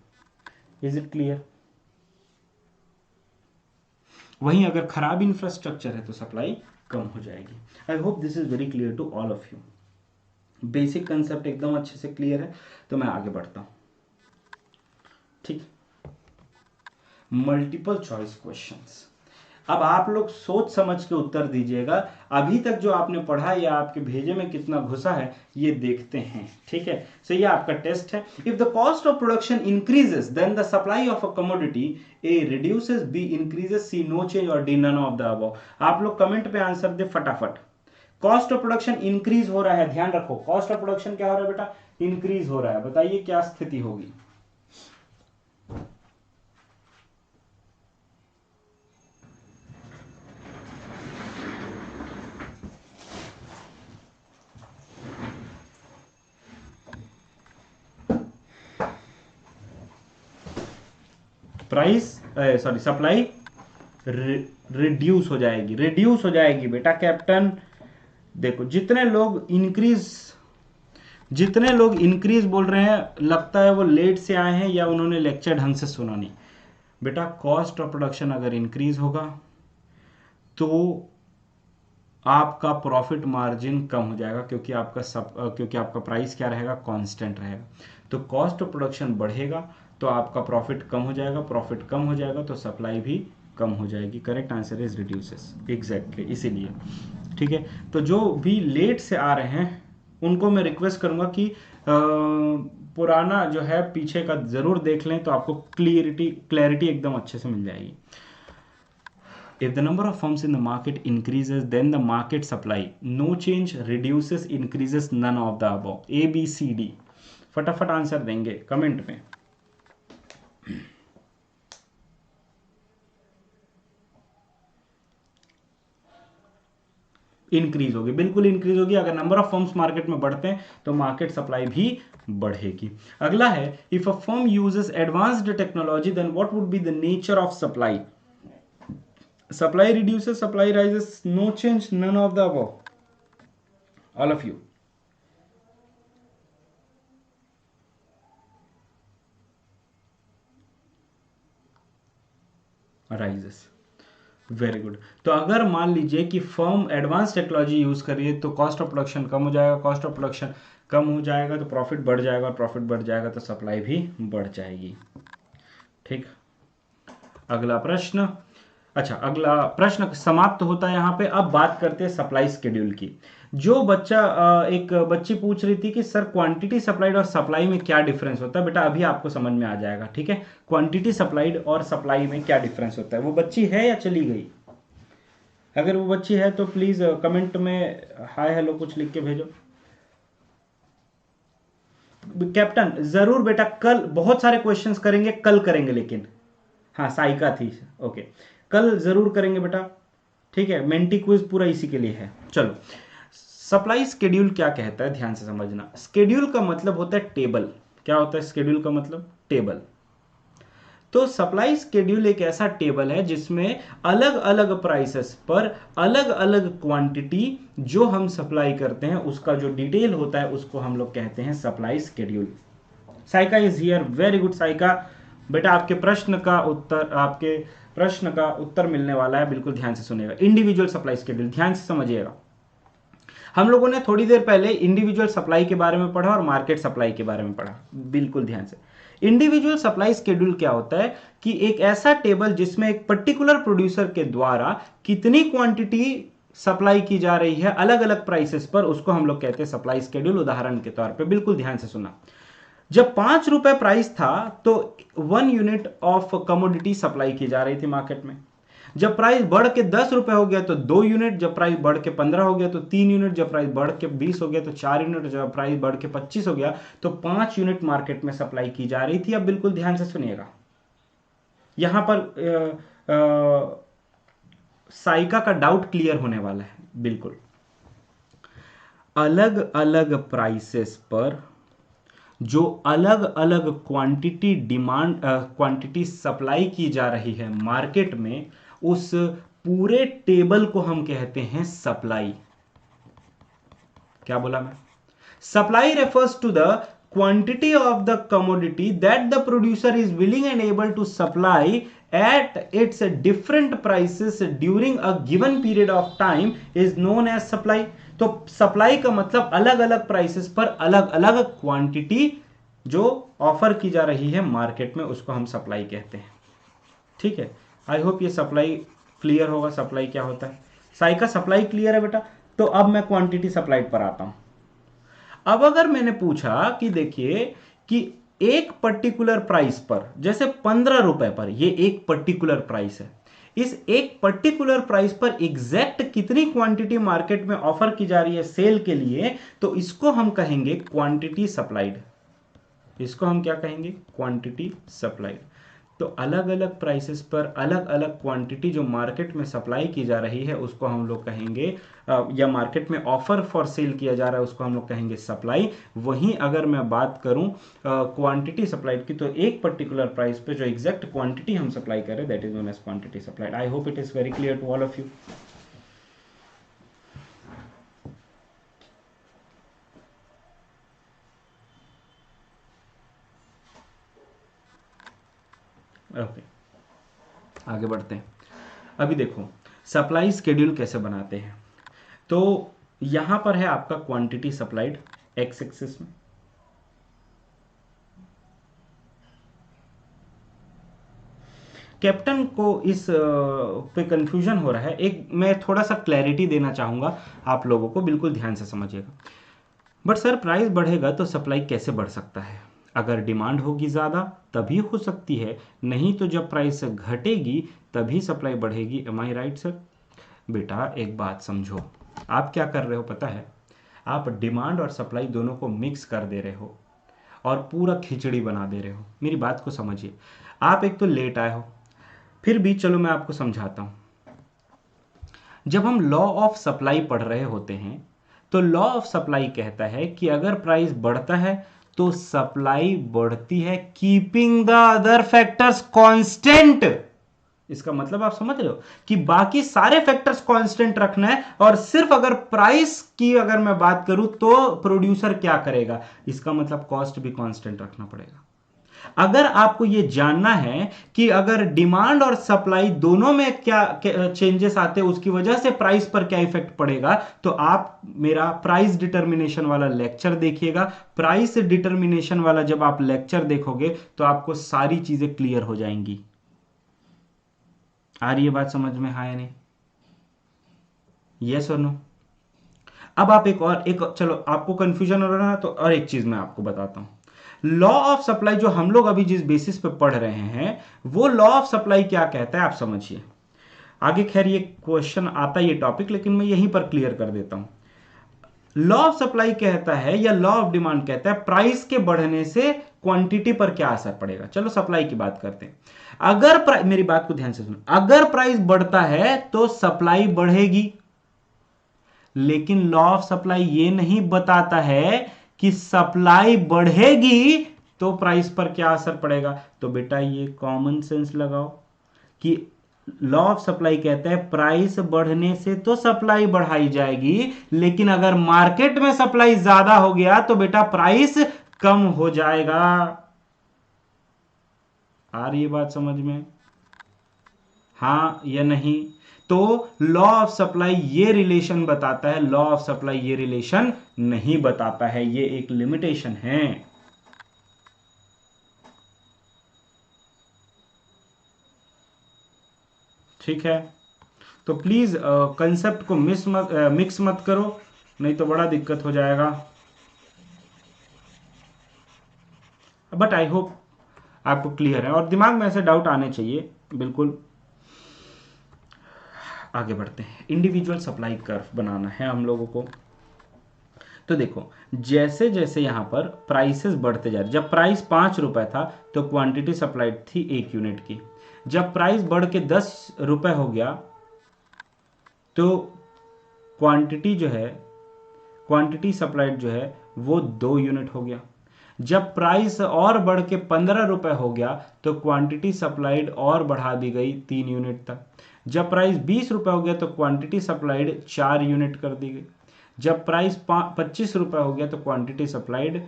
Is it clear? वहीं अगर खराब इंफ्रास्ट्रक्चर है तो सप्लाई कम हो जाएगी। I hope this is very clear to all of you. Basic concept एकदम अच्छे से क्लियर है, तो मैं आगे बढ़ता हूं। ठीक, मल्टीपल चॉइस क्वेश्चंस। अब आप लोग सोच समझ के उत्तर दीजिएगा। अभी तक जो आपने पढ़ा या आपके भेजे में कितना घुसा है ये देखते हैं। ठीक है, सो ये आपका टेस्ट है। If the cost of production increases then the supply of a commodity A reduces, B increases, C no change और D none of the above. आप लोग कमेंट पे आंसर दे फटाफट। कॉस्ट ऑफ प्रोडक्शन इंक्रीज हो रहा है, ध्यान रखो, कॉस्ट ऑफ प्रोडक्शन क्या हो रहा है बेटा? इंक्रीज हो रहा है। बताइए क्या स्थिति होगी? प्राइस, सॉरी, सप्लाई रिड्यूस हो जाएगी, रिड्यूस हो जाएगी बेटा कैप्टन। देखो, जितने लोग इंक्रीज बोल रहे हैं, लगता है वो लेट से आए हैं या उन्होंने लेक्चर ढंग से सुना नहीं। बेटा कॉस्ट ऑफ प्रोडक्शन अगर इंक्रीज होगा तो आपका प्रॉफिट मार्जिन कम हो जाएगा, क्योंकि आपका प्राइस क्या रहेगा? कांस्टेंट रहेगा। तो कॉस्ट ऑफ प्रोडक्शन बढ़ेगा तो आपका प्रॉफिट कम हो जाएगा, प्रॉफिट कम हो जाएगा तो सप्लाई भी कम हो जाएगी। Correct answer is reduces, exactly, इसीलिए। ठीक है, तो जो भी लेट से आ रहे हैं उनको मैं रिक्वेस्ट करूंगा कि पुराना जो है पीछे का जरूर देख लें, तो आपको क्लैरिटी एकदम अच्छे से मिल जाएगी। If the number of firms in the market increases, then the market supply, no change, reduces, increases, none of the above. A, B, C, D. फटाफट आंसर देंगे कमेंट में। इंक्रीज होगी, बिल्कुल इंक्रीज होगी। अगर नंबर ऑफ फर्म्स मार्केट में बढ़ते हैं तो मार्केट सप्लाई भी बढ़ेगी। अगला है, if a firm uses advanced technology then what would be the nature of supply? Supply reduces, supply rises, no change, none of the above. All of you. Rises. Very good. तो अगर मान लीजिए कि firm advance technology use कर रही है तो cost of production कम हो जाएगा, कॉस्ट ऑफ प्रोडक्शन कम हो जाएगा तो प्रॉफिट बढ़ जाएगा, प्रॉफिट बढ़ जाएगा तो सप्लाई भी बढ़ जाएगी। ठीक, अगला प्रश्न। अच्छा, अगला प्रश्न समाप्त होता है यहाँ पे। अब बात करते हैं सप्लाई शेड्यूल की। जो एक बच्ची पूछ रही थी कि सर क्वांटिटी सप्लाइड और सप्लाई में क्या डिफरेंस होता है? बेटा अभी आपको समझ में आ जाएगा। ठीक है, क्वांटिटी सप्लाइड और सप्लाई में क्या डिफरेंस होता है। वो बच्ची है या चली गई? अगर वो बच्ची है तो प्लीज कमेंट में हाय हेलो कुछ लिख के भेजो। कैप्टन जरूर बेटा, कल बहुत सारे क्वेश्चंस करेंगे, कल करेंगे, लेकिन हाँ साइका थी, ओके, कल जरूर करेंगे बेटा। ठीक है, मेंटी क्विज पूरा इसी के लिए है। चलो, सप्लाई स्केड्यूल क्या कहता है, ध्यान से समझना। स्केड्यूल का मतलब होता है टेबल। क्या होता है स्केड्यूल का मतलब? टेबल। तो सप्लाई स्केड्यूल एक ऐसा टेबल है जिसमें अलग अलग प्राइसेस पर अलग अलग क्वांटिटी जो हम सप्लाई करते हैं उसका जो डिटेल होता है उसको हम लोग कहते हैं supply schedule. Saika is here, very good Saika. बेटा आपके प्रश्न का उत्तर मिलने वाला है, बिल्कुल ध्यान से सुनिएगा। इंडिविजुअल सप्लाई स्केड्यूल ध्यान से समझिएगा। हम लोगों ने थोड़ी देर पहले इंडिविजुअल सप्लाई के बारे में पढ़ा और मार्केट सप्लाई के बारे में पढ़ा, बिल्कुल ध्यान से। इंडिविजुअल सप्लाई स्केड्यूल क्या होता है कि एक ऐसा टेबल जिसमें एक पर्टिकुलर प्रोड्यूसर के द्वारा कितनी क्वांटिटी सप्लाई की जा रही है अलग अलग प्राइसेस पर, उसको हम लोग कहते हैं सप्लाई स्केड्यूल। उदाहरण के तौर पे बिल्कुल ध्यान से सुना, जब 5 रुपए प्राइस था तो 1 यूनिट ऑफ कमोडिटी सप्लाई की जा रही थी मार्केट में। जब प्राइस बढ़ के 10 रुपए हो गया तो 2 यूनिट, जब प्राइस बढ़ के 15 हो गया तो 3 यूनिट, जब प्राइस बढ़ के 20 हो गया तो 4 यूनिट, जब प्राइस बढ़ के 25 हो गया तो 5 यूनिट मार्केट में सप्लाई की जा रही थी। अब बिल्कुल ध्यान से सुनिएगा, यहां पर साइका का डाउट क्लियर होने वाला है। बिल्कुल अलग अलग प्राइसेस पर जो अलग अलग क्वांटिटी सप्लाई की जा रही है मार्केट में, उस पूरे टेबल को हम कहते हैं सप्लाई। क्या बोला मैं? Supply refers to the quantity of the commodity that the producer is willing and able to supply at its different prices during a given period of time is known as supply. तो supply का मतलब अलग अलग prices पर अलग अलग quantity जो offer की जा रही है मार्केट में, उसको हम सप्लाई कहते हैं। ठीक है, आई होप ये सप्लाई क्लियर होगा। सप्लाई क्या होता है? साइका सप्लाई क्लियर है बेटा? तो अब मैं क्वांटिटी सप्लाइड पर आता हूं। अब अगर मैंने पूछा कि देखिए कि एक पर्टिकुलर प्राइस पर, जैसे 15 रुपए पर, ये एक पर्टिकुलर प्राइस है, इस एक पर्टिकुलर प्राइस पर एग्जैक्ट कितनी क्वांटिटी मार्केट में ऑफर की जा रही है सेल के लिए, तो इसको हम कहेंगे क्वांटिटी सप्लाइड। इसको हम क्या कहेंगे? Quantity supplied. तो अलग अलग प्राइसेस पर अलग अलग क्वांटिटी जो मार्केट में सप्लाई की जा रही है उसको हम लोग कहेंगे, या मार्केट में ऑफर फॉर सेल किया जा रहा है उसको हम लोग कहेंगे सप्लाई। वहीं अगर मैं बात करूं क्वांटिटी सप्लाइड की, तो एक पर्टिकुलर प्राइस पे जो एग्जैक्ट क्वांटिटी हम सप्लाई कर रहे हैं that is known as quantity supplied. I hope it is very clear to all of you. Okay, आगे बढ़ते हैं। अभी देखो सप्लाई स्केड्यूल कैसे बनाते हैं। तो यहां पर है आपका क्वांटिटी सप्लाइड एक्स एक्सिस में, कैप्टन को इस पे कंफ्यूजन हो रहा है। एक मैं थोड़ा सा क्लैरिटी देना चाहूंगा आप लोगों को, बिल्कुल ध्यान से समझिएगा। बट सर प्राइस बढ़ेगा तो सप्लाई कैसे बढ़ सकता है? अगर डिमांड होगी ज़्यादा तभी हो सकती है, नहीं तो जब प्राइस घटेगी तभी सप्लाई बढ़ेगी। एम आई राइट सर? बेटा एक बात समझो, आप क्या कर रहे हो पता है? आप डिमांड और सप्लाई दोनों को मिक्स कर दे रहे हो और पूरा खिचड़ी बना दे रहे हो। मेरी बात को समझिए। आप एक तो लेट आए हो, फिर भी चलो मैं आपको समझाता हूं। जब हम लॉ ऑफ सप्लाई पढ़ रहे होते हैं तो लॉ ऑफ सप्लाई कहता है कि अगर प्राइस बढ़ता है तो सप्लाई बढ़ती है, keeping the other factors constant. इसका मतलब आप समझ रहे हो कि बाकी सारे फैक्टर्स कांस्टेंट रखना है, और सिर्फ अगर प्राइस की अगर मैं बात करूं तो प्रोड्यूसर क्या करेगा, इसका मतलब कॉस्ट भी कांस्टेंट रखना पड़ेगा। अगर आपको यह जानना है कि अगर डिमांड और सप्लाई दोनों में क्या चेंजेस आते हैं उसकी वजह से प्राइस पर क्या इफेक्ट पड़ेगा, तो आप मेरा प्राइस डिटर्मिनेशन वाला लेक्चर देखिएगा। प्राइस डिटर्मिनेशन वाला जब आप लेक्चर देखोगे तो आपको सारी चीजें क्लियर हो जाएंगी। आ रही है बात समझ में? हाँ या नहीं? यस और नो? अब आप एक चलो आपको कंफ्यूजन हो रहा है तो और एक चीज मैं आपको बताता हूं। लॉ ऑफ सप्लाई जो हम लोग अभी जिस बेसिस पे पढ़ रहे हैं वो लॉ ऑफ सप्लाई क्या कहता है आप समझिए। आगे खैर ये क्वेश्चन आता है ये टॉपिक, लेकिन मैं यहीं पर क्लियर कर देता हूं। लॉ ऑफ सप्लाई कहता है या लॉ ऑफ डिमांड कहता है प्राइस के बढ़ने से क्वांटिटी पर क्या असर पड़ेगा। चलो सप्लाई की बात करते हैं। अगर मेरी बात को ध्यान से सुनो, अगर प्राइस बढ़ता है तो सप्लाई बढ़ेगी, लेकिन लॉ ऑफ सप्लाई ये नहीं बताता है कि सप्लाई बढ़ेगी तो प्राइस पर क्या असर पड़ेगा? तो बेटा ये कॉमन सेंस लगाओ कि लॉ ऑफ सप्लाई कहता है प्राइस बढ़ने से तो सप्लाई बढ़ाई जाएगी, लेकिन अगर मार्केट में सप्लाई ज्यादा हो गया तो बेटा प्राइस कम हो जाएगा। आ रही है बात समझ में? हाँ या नहीं? तो लॉ ऑफ सप्लाई ये रिलेशन बताता है, लॉ ऑफ सप्लाई ये रिलेशन नहीं बताता है, ये एक लिमिटेशन है। ठीक है, तो प्लीज कंसेप्ट को मिक्स मत करो, नहीं तो बड़ा दिक्कत हो जाएगा। बट आई होप आपको क्लियर है और दिमाग में ऐसे डाउट आने चाहिए। बिल्कुल, आगे बढ़ते हैं। इंडिविजुअल सप्लाई कर्व बनाना है हम लोगों को। तो देखो, जैसे जैसे यहां पर प्राइसेस बढ़ते जा रहे, जब प्राइस 5 रुपए था तो क्वांटिटी सप्लाइड थी 1 यूनिट की। जब प्राइस बढ़ के 10 रुपए हो गया तो क्वांटिटी जो है, क्वांटिटी सप्लाइड जो है वो 2 यूनिट हो गया। जब प्राइस और बढ़ के 15 रुपए हो गया तो क्वांटिटी सप्लाइड और बढ़ा दी गई 3 यूनिट तक। जब प्राइस 20 रुपए हो गया तो क्वांटिटी सप्लाइड 4 यूनिट कर दी गई। जब प्राइस 25 रुपए हो गया तो क्वांटिटी सप्लाइड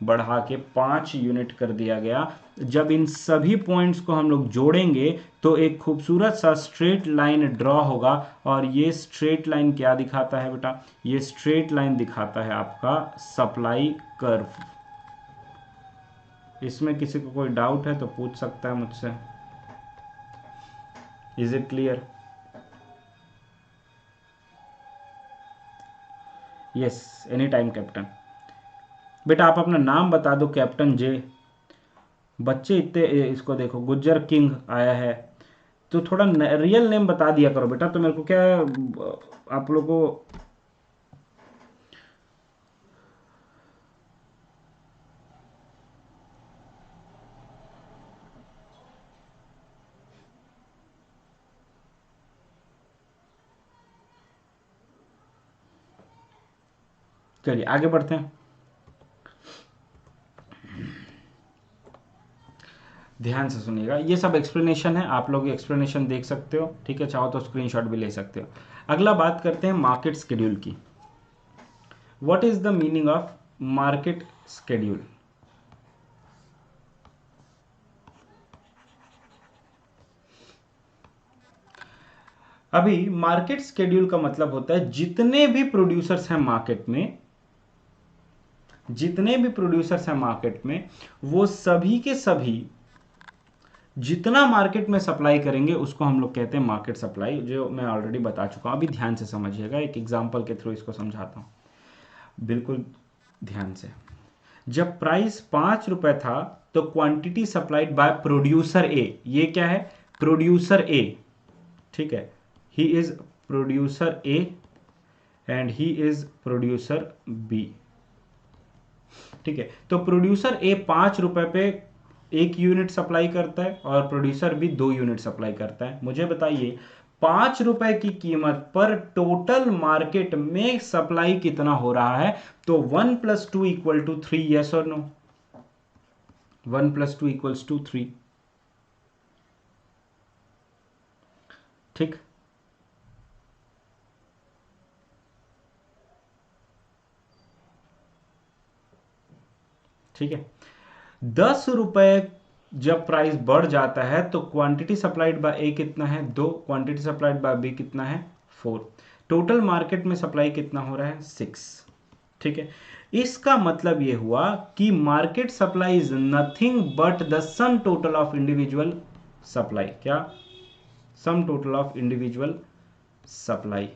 बढ़ा के 5 यूनिट कर दिया गया। जब इन सभी पॉइंट्स को हम लोग जोड़ेंगे तो एक खूबसूरत सा स्ट्रेट लाइन ड्रॉ होगा, और ये स्ट्रेट लाइन क्या दिखाता है बेटा? ये स्ट्रेट लाइन दिखाता है आपका सप्लाई कर्व। इसमें किसी को कोई डाउट है तो पूछ सकता है मुझसे। Is it clear? Yes, any time captain. बेटा आप अपना नाम बता दो, कैप्टन जे। बच्चे इतने, इसको देखो गुज्जर किंग आया है, तो थोड़ा रियल नेम बता दिया करो बेटा। तो मेरे को क्या, आप लोगों को चलिए आगे बढ़ते हैं। ध्यान से सुनिएगा, ये सब एक्सप्लेनेशन है, आप लोग एक्सप्लेनेशन देख सकते हो, ठीक है? चाहो तो स्क्रीनशॉट भी ले सकते हो। अगला बात करते हैं मार्केट स्केड्यूल की। What is the meaning of market schedule? अभी मार्केट स्केड्यूल का मतलब होता है जितने भी प्रोड्यूसर्स हैं मार्केट में, जितने भी प्रोड्यूसर्स हैं मार्केट में, वो सभी के सभी जितना मार्केट में सप्लाई करेंगे उसको हम लोग कहते हैं मार्केट सप्लाई, जो मैं ऑलरेडी बता चुका हूं। अभी ध्यान से समझिएगा, एक एग्जांपल के थ्रू इसको समझाता हूं, बिल्कुल ध्यान से। जब प्राइस 5 रुपए था तो quantity supplied by producer A, ये क्या है? प्रोड्यूसर ए, ठीक है? He is producer A and he is producer B, ठीक है? तो प्रोड्यूसर ए 5 रुपए पे 1 यूनिट सप्लाई करता है और प्रोड्यूसर भी 2 यूनिट सप्लाई करता है। मुझे बताइए 5 रुपए की कीमत पर टोटल मार्केट में सप्लाई कितना हो रहा है? तो 1 + 2 = 3, यस और नो? 1 + 2 = 3, ठीक? ठीक है, 10 रुपए जब प्राइस बढ़ जाता है तो क्वांटिटी सप्लाइड बाय ए कितना है? 2। क्वांटिटी सप्लाइड बाय बी कितना है? 4। टोटल मार्केट में सप्लाई कितना हो रहा है? 6, ठीक है? इसका मतलब यह हुआ कि market supply is nothing but the sum total of individual supply. क्या? Sum total of individual supply.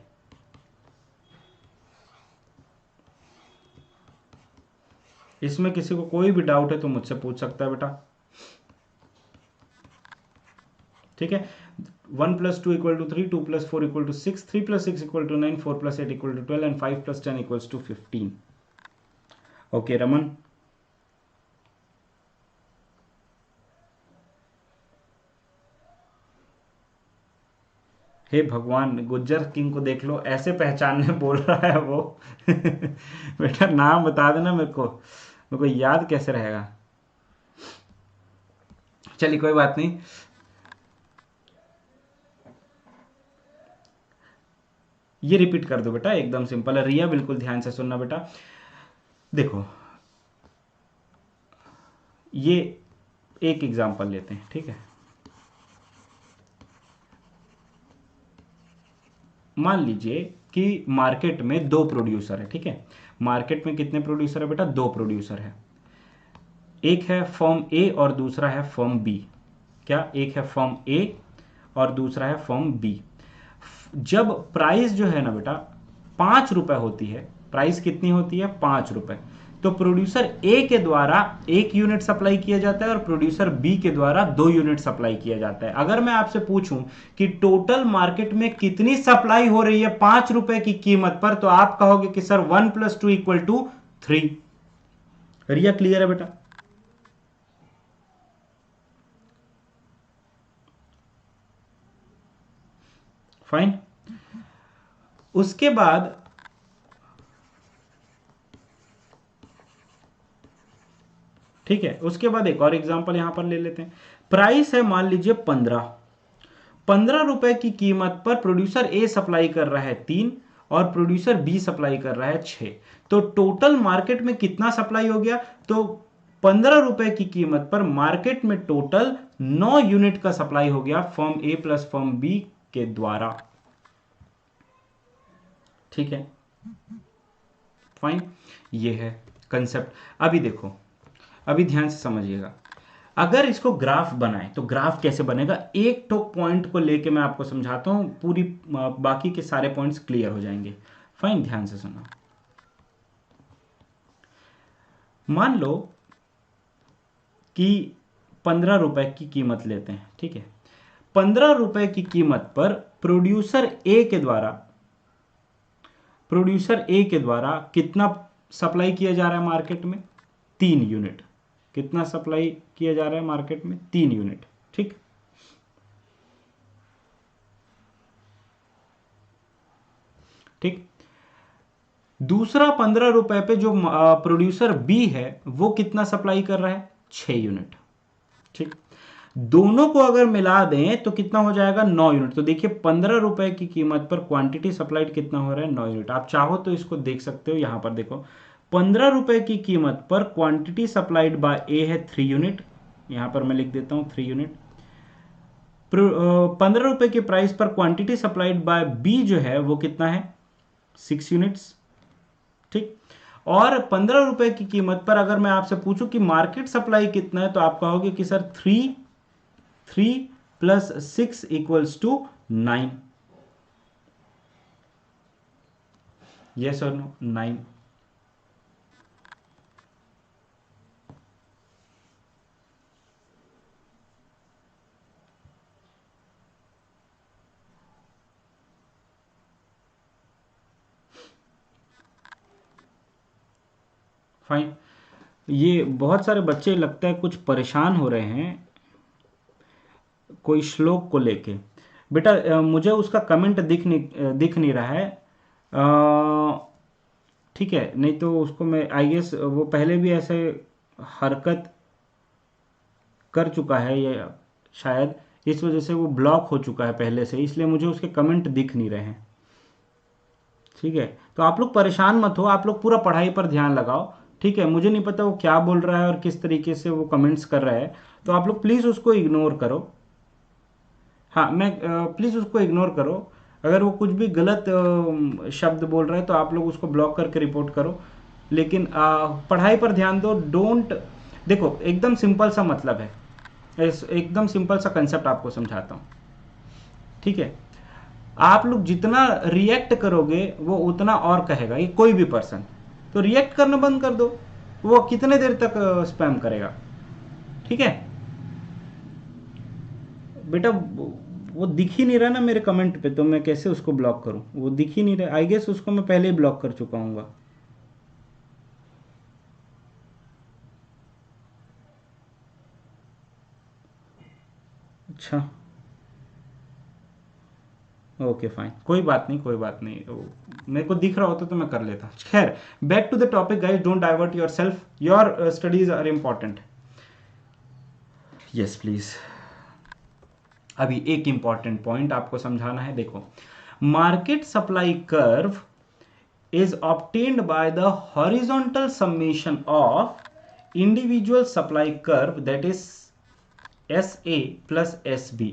इसमें किसी को कोई भी डाउट है तो मुझसे पूछ सकता है बेटा, ठीक है? 1 + 2 = 3, 2 + 4 = 6, 3 + 6 = 9, 4 + 8 = 12 and 5 + 10 = 15। ओके रमन, हे भगवान, गुज्जर किंग को देख लो, ऐसे पहचानने बोल रहा है वो। बेटा नाम बता देना मेरे को याद कैसे रहेगा? चलिए कोई बात नहीं। ये रिपीट कर दो बेटा, एकदम सिंपल है। रिया बिल्कुल ध्यान से सुनना बेटा। देखो ये एक एग्जांपल लेते हैं, ठीक है। मान लीजिए कि मार्केट में दो प्रोड्यूसर है, ठीक है। मार्केट में कितने प्रोड्यूसर है बेटा? दो प्रोड्यूसर है। एक है फर्म ए और दूसरा है फर्म बी। क्या? एक है फर्म ए और दूसरा है फर्म बी। जब प्राइस जो है ना बेटा 5 रुपए होती है, प्राइस कितनी होती है? 5 रुपए। तो प्रोड्यूसर ए के द्वारा 1 यूनिट सप्लाई किया जाता है और प्रोड्यूसर बी के द्वारा 2 यूनिट सप्लाई किया जाता है। अगर मैं आपसे पूछूं कि टोटल मार्केट में कितनी सप्लाई हो रही है 5 रुपए की कीमत पर, तो आप कहोगे कि सर 1+2=3। रिया क्लियर है बेटा? फाइन। उसके बाद ठीक है, उसके बाद एक और एग्जांपल यहां पर ले लेते हैं। प्राइस है मान लीजिए 15 रुपए की कीमत पर प्रोड्यूसर ए सप्लाई कर रहा है 3 और प्रोड्यूसर बी सप्लाई कर रहा है 6। तो टोटल मार्केट में कितना सप्लाई हो गया? तो 15 रुपए की कीमत पर मार्केट में टोटल 9 यूनिट का सप्लाई हो गया फर्म ए प्लस फर्म बी के द्वारा। ठीक है, फाइन। ये है कंसेप्ट। अभी देखो, अभी ध्यान से समझिएगा। अगर इसको ग्राफ बनाए तो ग्राफ कैसे बनेगा? एक तो पॉइंट को लेके मैं आपको समझाता हूं, पूरी बाकी के सारे पॉइंट्स क्लियर हो जाएंगे। फाइन, ध्यान से सुनो। मान लो कि 15 रुपए की कीमत लेते हैं, ठीक है। 15 रुपए की कीमत पर प्रोड्यूसर ए के द्वारा कितना सप्लाई किया जा रहा है मार्केट में? 3 यूनिट। कितना सप्लाई किया जा रहा है मार्केट में? 3 यूनिट। ठीक। ठीक। दूसरा 15 रुपए पे जो प्रोड्यूसर बी है वो कितना सप्लाई कर रहा है? 6 यूनिट। ठीक। दोनों को अगर मिला दें तो कितना हो जाएगा? 9 यूनिट। तो देखिए 15 रुपए की कीमत पर क्वांटिटी सप्लाइड कितना हो रहा है? 9 यूनिट। आप चाहो तो इसको देख सकते हो, यहां पर देखो 15 रुपए की कीमत पर क्वांटिटी सप्लाइड बाय ए है 3 यूनिट। यहां पर मैं लिख देता हूं 3 यूनिट। 15 रुपए के प्राइस पर क्वांटिटी सप्लाइड बाय बी जो है वो कितना है? 6 यूनिट्स। ठीक। और 15 रुपए की कीमत पर अगर मैं आपसे पूछूं कि मार्केट सप्लाई कितना है, तो आप कहोगे कि सर 3 + 6 = 9। यस और नो? 9। फाइन। ये बहुत सारे बच्चे लगता है कुछ परेशान हो रहे हैं कोई श्लोक को लेके। बेटा मुझे उसका कमेंट दिख नहीं रहा है। ठीक है, नहीं तो उसको मैं आई गेस वो पहले भी ऐसे हरकत कर चुका है, ये शायद इस वजह से वो ब्लॉक हो चुका है पहले से, इसलिए मुझे उसके कमेंट दिख नहीं रहे हैं। ठीक है, तो आप लोग परेशान मत हो, आप लोग पूरा पढ़ाई पर ध्यान लगाओ। ठीक है, मुझे नहीं पता वो क्या बोल रहा है और किस तरीके से वो कमेंट्स कर रहा है, तो आप लोग प्लीज़ उसको इग्नोर करो। हाँ, मैं प्लीज़ उसको इग्नोर करो। अगर वो कुछ भी गलत शब्द बोल रहा है तो आप लोग उसको ब्लॉक करके रिपोर्ट करो, लेकिन पढ़ाई पर ध्यान दो। डोंट, देखो एकदम सिंपल सा मतलब है, एकदम सिंपल सा कंसेप्ट आपको समझाता हूँ। ठीक है, आप लोग जितना रिएक्ट करोगे वो उतना और कहेगा, ये कोई भी पर्सन। तो रिएक्ट करना बंद कर दो, वो कितने देर तक स्पैम करेगा? ठीक है बेटा, वो दिख ही नहीं रहा ना मेरे कमेंट पे, तो मैं कैसे उसको ब्लॉक करूं? वो दिख ही नहीं रहा। आई गेस उसको मैं पहले ही ब्लॉक कर चुका हूँ। अच्छा, ओके फाइन, कोई बात नहीं, कोई बात नहीं। मेरे को दिख रहा होता तो मैं कर लेता। खैर, back to the topic guys, don't divert yourself, your studies are important. Yes please. अभी एक इंपॉर्टेंट पॉइंट आपको समझाना है। देखो, market supply curve is obtained by the horizontal summation of individual supply curve, that is SA plus SB।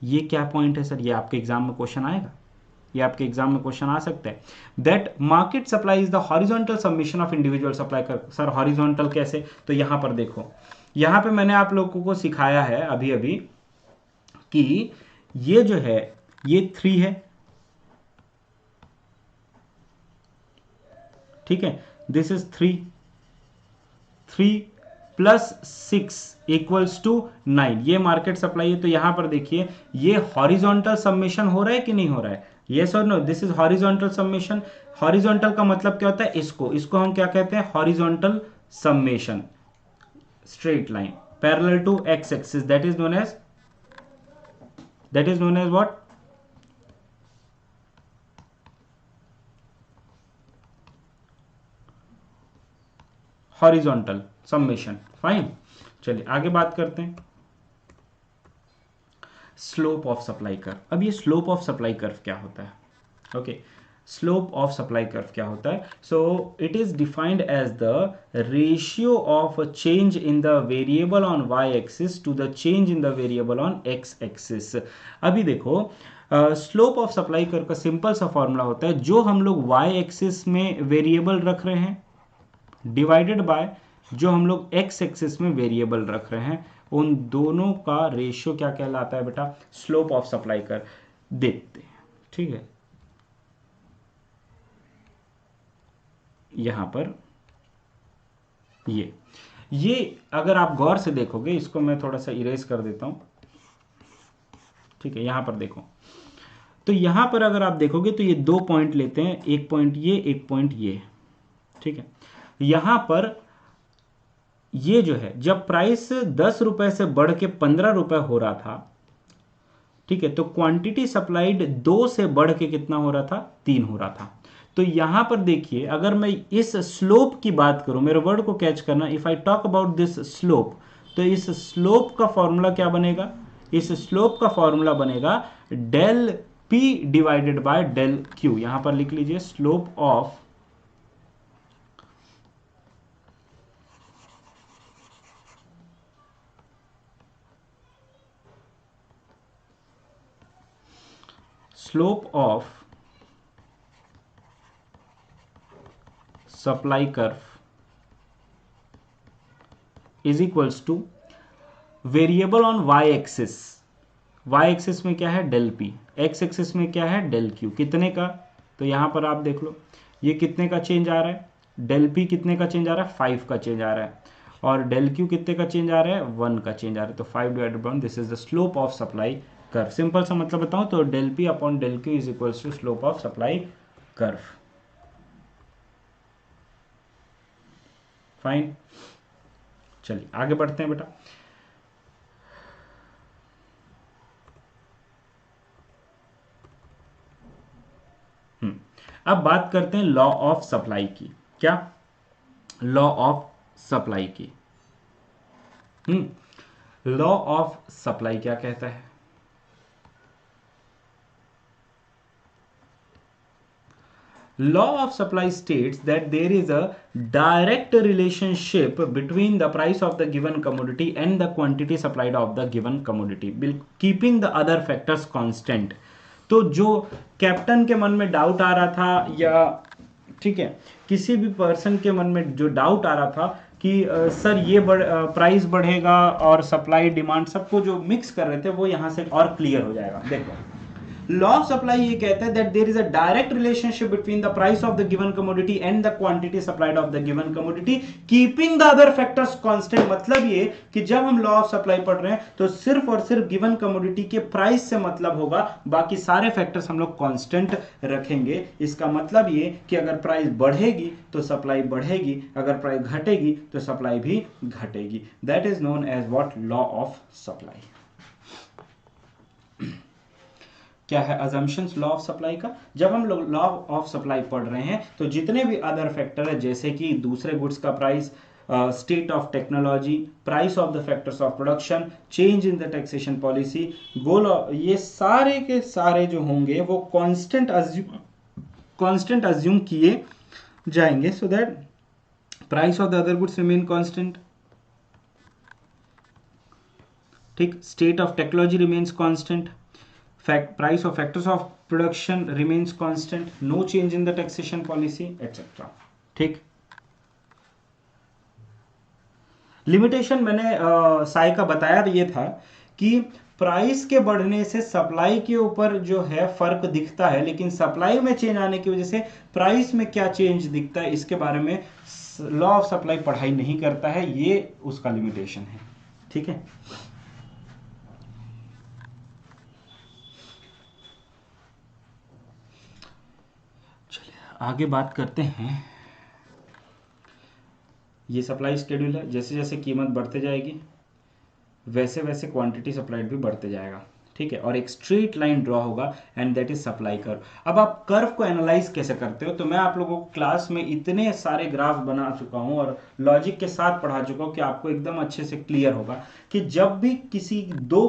ये क्या point है sir? ये आपके एग्जाम में क्वेश्चन आएगा, ये आपके एग्जाम में क्वेश्चन आ सकता है। That market supply is the horizontal submission of individual supply curve. Sir horizontal कैसे? तो यहां पर देखो, यहां पे मैंने आप लोगों को सिखाया है अभी अभी कि ये जो है ये 3 है, ठीक है, this is 3 plus 6 equals to 9, ये मार्केट सप्लाई है। तो यहां पर देखिए ये हॉरिजॉन्टल सबमिशन हो रहा है कि नहीं हो रहा है? यस और no? This is horizontal submission. Horizontal का मतलब क्या होता है? इसको हम क्या कहते हैं? Horizontal submission. Straight line parallel to X axis, that is known as what? Horizontal submission. Fine, चलिए आगे बात करते हैं। Slope of supply curve. अब ये स्लोप ऑफ सप्लाई कर्व क्या होता है? Okay, slope of supply curve क्या होता है? So it is defined as the ratio of change in the variable on Y axis to the change in the variable on X axis. अभी देखो, slope of supply curve का simple सा formula होता है, जो हम लोग वाई एक्सिस में वेरिएबल रख रहे हैं डिवाइडेड बाय जो हम लोग एक्स एक्सिस में वेरिएबल रख रहे हैं, उन दोनों का रेशियो क्या कहलाता है बेटा? Slope of supply curve. देखते हैं, ठीक है, यहां पर ये अगर आप गौर से देखोगे, इसको मैं थोड़ा सा इरेज कर देता हूं, ठीक है, यहां पर देखो, तो यहां पर अगर आप देखोगे तो ये 2 पॉइंट लेते हैं, एक पॉइंट ये, एक पॉइंट ये, ठीक है। यहां पर ये जो है, जब प्राइस 10 रुपए से बढ़ के 15 रुपए हो रहा था, ठीक है, तो क्वांटिटी सप्लाइड 2 से बढ़ के कितना हो रहा था? 3 हो रहा था। तो यहां पर देखिए, अगर मैं इस स्लोप की बात करूं, मेरे वर्ड को कैच करना, if I talk about this slope, तो इस स्लोप का फॉर्मूला क्या बनेगा? इस स्लोप का फॉर्मूला बनेगा del P divided by del Q. यहां पर लिख लीजिए slope of supply curve is equals to variable on Y axis. Y axis में क्या है? Del P. एक्स एक्सिस में क्या है? Del Q. कितने का? तो यहां पर आप देख लो, ये कितने का चेंज आ रहा है? डेल पी कितने का चेंज आ रहा है? 5 का चेंज आ रहा है। और डेल क्यू कितने का चेंज आ रहा है? 1 का चेंज आ रहा है। तो 5 divided by 1, this is the slope of supply curve. Simple सा मतलब बताऊं तो del P upon del Q is equals to slope of supply curve. Fine, चलिए आगे बढ़ते हैं बेटा। अब बात करते हैं लॉ ऑफ सप्लाई की। क्या? लॉ ऑफ सप्लाई की। लॉ ऑफ सप्लाई क्या कहता है? Law of supply states that there is a direct relationship between the price of the given commodity and the quantity supplied of the given commodity, keeping the other factors constant। तो जो captain के मन में doubt आ रहा था, या ठीक है, किसी भी पर्सन के मन में जो डाउट आ रहा था कि सर ये प्राइस बढ़ेगा और सप्लाई डिमांड सबको जो मिक्स कर रहे थे, वो यहां से और क्लियर हो जाएगा। देखो, लॉ ऑफ सप्लाई ये कहता है that there is a direct relationship between the price of the given commodity and the quantity supplied of the given commodity, keeping the other factors constant. मतलब ये कि जब हम लॉ ऑफ सप्लाई पढ़ रहे हैं तो सिर्फ और सिर्फ गिवन कमोडिटी के प्राइस से मतलब होगा, बाकी सारे फैक्टर्स हम लोग कांस्टेंट रखेंगे। इसका मतलब ये कि अगर प्राइस बढ़ेगी तो सप्लाई बढ़ेगी, अगर प्राइस घटेगी तो सप्लाई भी घटेगी। That is known as what? Law of supply. क्या है अजम्पशंस लॉ ऑफ सप्लाई का? जब हम लोग लॉ ऑफ सप्लाई पढ़ रहे हैं तो जितने भी अदर फैक्टर है, जैसे कि दूसरे गुड्स का price state of technology, price of the factors of production, change in the taxation policy, goal, ये सारे के सारे जो होंगे वो कांस्टेंट अज्यूम किए जाएंगे so that price of the other goods remain constant, ठीक, state of technology remains constant, price of factors of production remains constant, no change in the taxation policy etcetera, ठीक। लिमिटेशन मैंने साई का बताया ये था कि प्राइस के बढ़ने से सप्लाई के ऊपर जो है फर्क दिखता है, लेकिन सप्लाई में चेंज आने की वजह से प्राइस में क्या चेंज दिखता है इसके बारे में लॉ ऑफ सप्लाई पढ़ाई नहीं करता है, ये उसका लिमिटेशन है, ठीक है। चलिए आगे बात करते हैं। ये सप्लाई स्केड्यूल है, जैसे जैसे कीमत बढ़ते जाएगी वैसे वैसे क्वांटिटी सप्लाइड भी बढ़ते जाएगा, ठीक है, और एक स्ट्रेट लाइन ड्रॉ होगा and that is supply curve. अब आप कर्व को एनालाइज कैसे करते हो, तो मैं आप लोगों को क्लास में इतने सारे ग्राफ बना चुका हूं और लॉजिक के साथ पढ़ा चुका हूं कि आपको एकदम अच्छे से क्लियर होगा कि जब भी किसी दो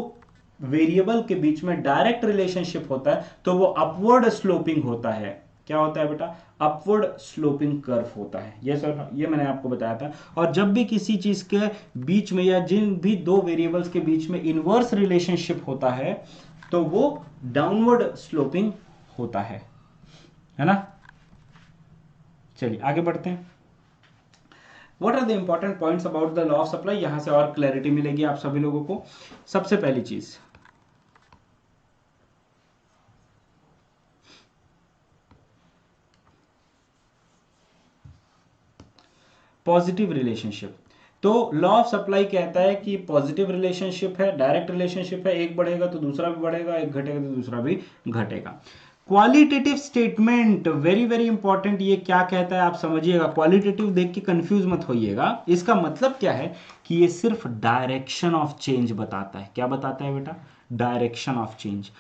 वेरिएबल के बीच में डायरेक्ट रिलेशनशिप होता है तो वो अपवर्ड स्लोपिंग होता है। क्या होता है बेटा? अपवर्ड स्लोपिंग कर्व होता है। ये सर, ये मैंने आपको बताया था। और जब भी किसी चीज के बीच में या जिन भी दो वेरिएबल्स के बीच में इनवर्स रिलेशनशिप होता है तो वो डाउनवर्ड स्लोपिंग होता है ना। चलिए आगे बढ़ते हैं। What are the important points about the law of supply, यहां से और क्लैरिटी मिलेगी आप सभी लोगों को। सबसे पहली चीज, पॉजिटिव रिलेशनशिप। तो लॉ ऑफ सप्लाई कहता है कि पॉजिटिव रिलेशनशिप है, डायरेक्ट रिलेशनशिप है, एक बढ़ेगा तो दूसरा भी बढ़ेगा, एक घटेगा तो दूसरा भी घटेगा। Qualitative statement very very important. ये क्या कहता है आप समझिएगा, क्वालिटेटिव देख के कंफ्यूज मत होइएगा। इसका मतलब क्या है कि ये सिर्फ डायरेक्शन ऑफ चेंज बताता है। क्या बताता है बेटा? Direction of change.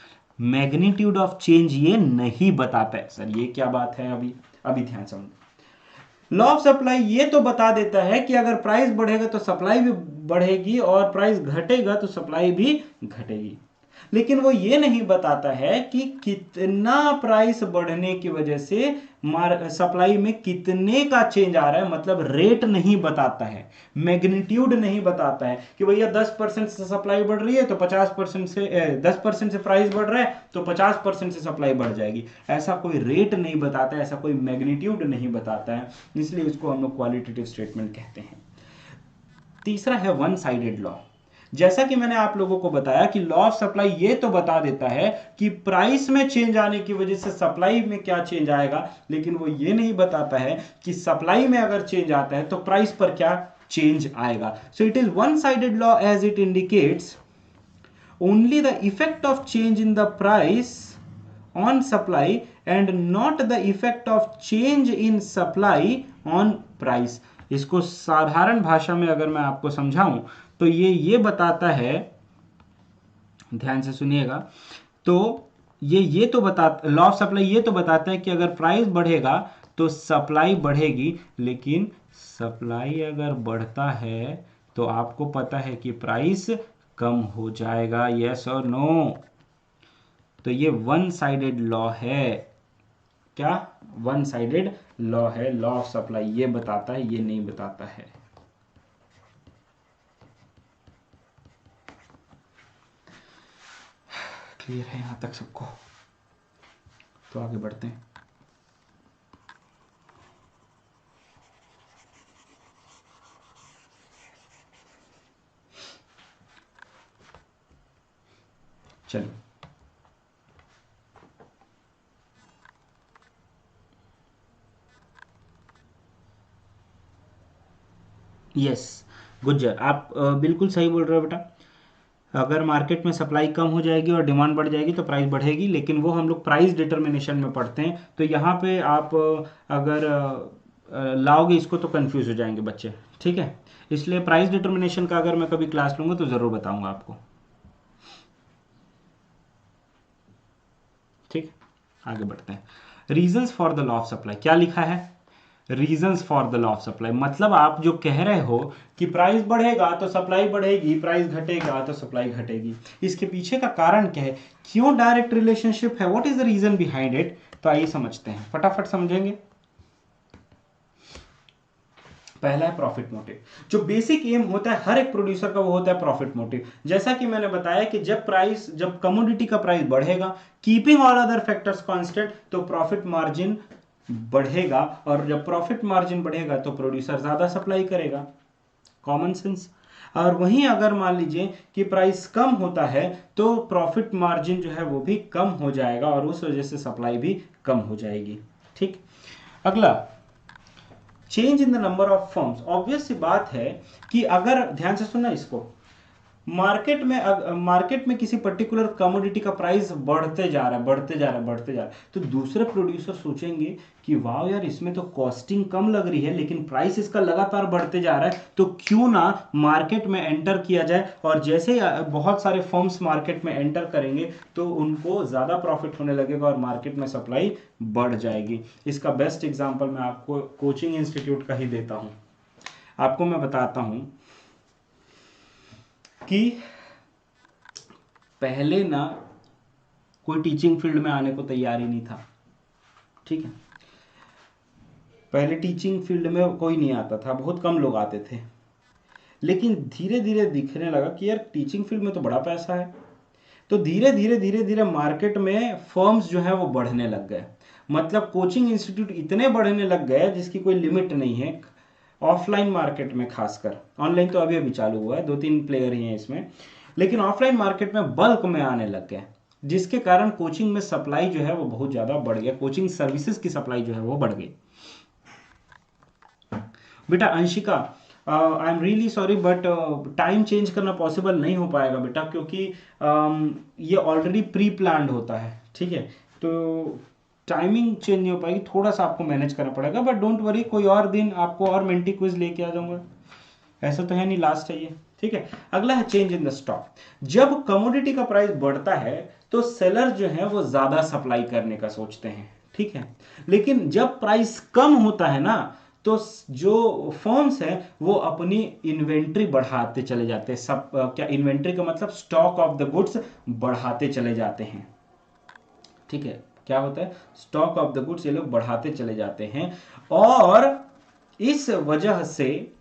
Magnitude of change ये नहीं बताता है। सर ये क्या बात है? अभी ध्यान समझ। लॉ ऑफ सप्लाई ये तो बता देता है कि अगर प्राइस बढ़ेगा तो सप्लाई भी बढ़ेगी और प्राइस घटेगा तो सप्लाई भी घटेगी, लेकिन वो ये नहीं बताता है कि कितना प्राइस बढ़ने की वजह से सप्लाई में कितने का चेंज आ रहा है। मतलब रेट नहीं बताता है, मैग्नीट्यूड नहीं बताता है कि भैया 10% से सप्लाई बढ़ रही है तो 50% से 10% से प्राइस बढ़ रहा है तो 50% से सप्लाई बढ़ जाएगी। ऐसा कोई रेट नहीं बताता है, ऐसा कोई मैग्नीट्यूड नहीं बताता है, इसलिए इसको हम लोग क्वालिटेटिव स्टेटमेंट कहते हैं। तीसरा है वन साइडेड लॉ। जैसा कि मैंने आप लोगों को बताया कि लॉ ऑफ सप्लाई ये तो बता देता है कि प्राइस में चेंज आने की वजह से सप्लाई में क्या चेंज आएगा, लेकिन वो ये नहीं बताता है कि सप्लाई में अगर चेंज आता है तो प्राइस पर क्या चेंज आएगा। So it is one sided law as it indicates only the effect of change in the price on supply and not the effect of change in supply on price। इसको साधारण भाषा में अगर मैं आपको समझाऊं तो ये बताता है, ध्यान से सुनिएगा, तो ये तो बता, लॉ ऑफ सप्लाई ये तो बताता है कि अगर प्राइस बढ़ेगा तो सप्लाई बढ़ेगी, लेकिन सप्लाई अगर बढ़ता है तो आपको पता है कि प्राइस कम हो जाएगा। यस और नो? तो ये वन साइडेड लॉ है। क्या? वन साइडेड लॉ है। लॉ ऑफ सप्लाई ये बताता है, ये नहीं बताता है। क्लियर है यहां तक सबको? तो आगे बढ़ते हैं। चलिए यस गुज्जर, आप बिल्कुल सही बोल रहे हो बेटा। अगर मार्केट में सप्लाई कम हो जाएगी और डिमांड बढ़ जाएगी तो प्राइस बढ़ेगी, लेकिन वो हम लोग प्राइस डिटर्मिनेशन में पढ़ते हैं। तो यहाँ पे आप अगर लाओगे इसको तो कंफ्यूज हो जाएंगे बच्चे, ठीक है। इसलिए प्राइस डिटर्मिनेशन का अगर मैं कभी क्लास लूंगा तो ज़रूर बताऊंगा आपको, ठीक। आगे बढ़ते हैं। Reasons for the law of supply क्या लिखा है? Reasons for the law of supply, मतलब आप जो कह रहे हो कि प्राइस बढ़ेगा तो सप्लाई बढ़ेगी, प्राइस घटेगा तो सप्लाई घटेगी, इसके पीछे का कारण क्या है, क्यों डायरेक्ट रिलेशनशिप है, what is the reason behind it. तो आइए समझते हैं, फटाफट समझेंगे। पहला है प्रॉफिट मोटिव। जो बेसिक एम होता है हर एक प्रोड्यूसर का, वो होता है प्रॉफिट मोटिव। जैसा कि मैंने बताया कि जब कमोडिटी का प्राइस बढ़ेगा, keeping all other factors constant, तो प्रॉफिट मार्जिन बढ़ेगा, और जब प्रॉफिट मार्जिन बढ़ेगा तो प्रोड्यूसर ज्यादा सप्लाई करेगा, कॉमन सेंस। और वहीं अगर मान लीजिए कि प्राइस कम होता है तो प्रॉफिट मार्जिन जो है वो भी कम हो जाएगा, और उस वजह से सप्लाई भी कम हो जाएगी। ठीक, अगला change in the number of firms. Obvious सी बात है कि अगर ध्यान से सुनना इसको, मार्केट में किसी पर्टिकुलर कमोडिटी का प्राइस बढ़ते जा रहा है, बढ़ते जा रहा है, बढ़ते जा रहा है, तो दूसरे प्रोड्यूसर सोचेंगे कि वाह यार, इसमें तो कॉस्टिंग कम लग रही है लेकिन प्राइस इसका लगातार बढ़ते जा रहा है, तो क्यों ना मार्केट में एंटर किया जाए। और जैसे ही बहुत सारे फर्म्स मार्केट में एंटर करेंगे तो उनको ज़्यादा प्रॉफिट होने लगेगा और मार्केट में सप्लाई बढ़ जाएगी। इसका बेस्ट एग्जाम्पल मैं आपको कोचिंग इंस्टीट्यूट का ही देता हूँ। आपको मैं बताता हूँ कि पहले ना कोई टीचिंग फील्ड में आने को तैयार ही नहीं था। ठीक है, पहले टीचिंग फील्ड में कोई नहीं आता था, बहुत कम लोग आते थे, लेकिन धीरे धीरे दिखने लगा कि यार टीचिंग फील्ड में तो बड़ा पैसा है। तो धीरे धीरे धीरे धीरे मार्केट में फर्म्स जो है वो बढ़ने लग गए, मतलब कोचिंग इंस्टीट्यूट इतने बढ़ने लग गए जिसकी कोई लिमिट नहीं है। ऑफलाइन मार्केट में खासकर, ऑनलाइन तो अभी अभी चालू हुआ है, 2-3 प्लेयर ही हैं इसमें, लेकिन ऑफलाइन मार्केट में बल्क में आने लग गए, जिसके कारण कोचिंग में सप्लाई जो है वो बहुत ज़्यादा बढ़ गया, कोचिंग सर्विसेज की सप्लाई जो है वो बढ़ गई। बेटा Anshika, I am really sorry but time change करना पॉसिबल नहीं हो पाएगा बेटा, क्योंकि ये ऑलरेडी प्री प्लान्ड होता है। ठीक है, तो टाइमिंग चेंज नहीं हो पाएगी, थोड़ा सा आपको मैनेज करना पड़ेगा, बट डोंट वरी, कोई और दिन आपको और मेंटी क्विज लेके आ जाऊंगा, ऐसा तो है नहीं, लास्ट है ये। ठीक है, अगला है चेंज इन द स्टॉक। जब कमोडिटी का प्राइस बढ़ता है तो सेलर जो है वो ज्यादा सप्लाई करने का सोचते हैं। ठीक है, लेकिन जब प्राइस कम होता है ना, तो जो फर्म्स हैं वो अपनी इन्वेंट्री बढ़ाते चले जाते हैं। सब क्या इन्वेंट्री का मतलब, स्टॉक ऑफ द गुड्स बढ़ाते चले जाते हैं। ठीक है, क्या होता है, स्टॉक ऑफ द गुड्स ये लोग बढ़ाते चले जाते हैं, और इस वजह से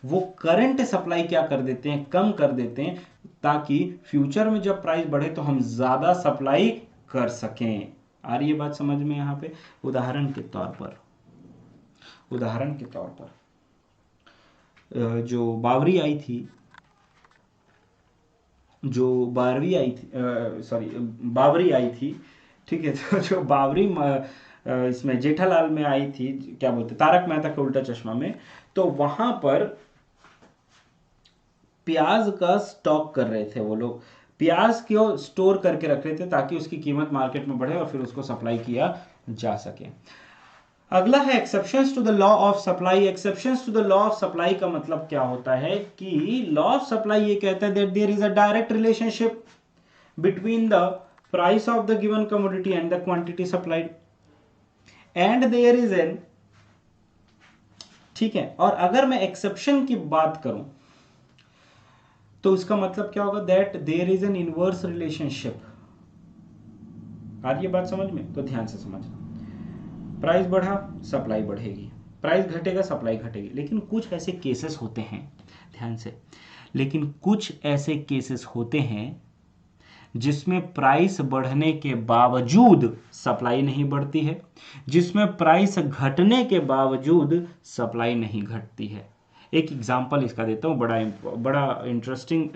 वो करंट सप्लाई क्या कर देते हैं, कम कर देते हैं, ताकि फ्यूचर में जब प्राइस बढ़े तो हम ज्यादा सप्लाई कर सकें। आ रही है बात समझ में यहां पे। उदाहरण के तौर पर जो बावरी आई थी, बाबरी आई थी। ठीक है, तो जो बाबरी इसमें जेठालाल में आई थी, क्या बोलते, तारक मेहता का उल्टा चश्मा में, तो वहां पर प्याज का स्टॉक कर रहे थे वो लोग, प्याज को स्टोर करके रख रहे थे ताकि उसकी कीमत मार्केट में बढ़े और फिर उसको सप्लाई किया जा सके। अगला है exceptions to the law of supply. Exceptions to the law of supply का मतलब क्या होता है कि लॉ ऑफ सप्लाई ये कहता है that there is a direct relationship between the price of the given commodity and the quantity supplied, and there is an, ठीक है, और अगर मैं एक्सेप्शन की बात करूं तो उसका मतलब क्या होगा, that there is an inverse relationship. आ रही है बात समझ में, तो ध्यान से समझना। प्राइस बढ़ा, सप्लाई बढ़ेगी, प्राइस घटेगा, सप्लाई घटेगी, लेकिन कुछ ऐसे केसेस होते हैं, ध्यान से, लेकिन कुछ ऐसे केसेस होते हैं जिसमें प्राइस बढ़ने के बावजूद सप्लाई नहीं बढ़ती है, जिसमें प्राइस घटने के बावजूद सप्लाई नहीं घटती है। एक एग्जांपल इसका देता हूँ, बड़ा इंटरेस्टिंग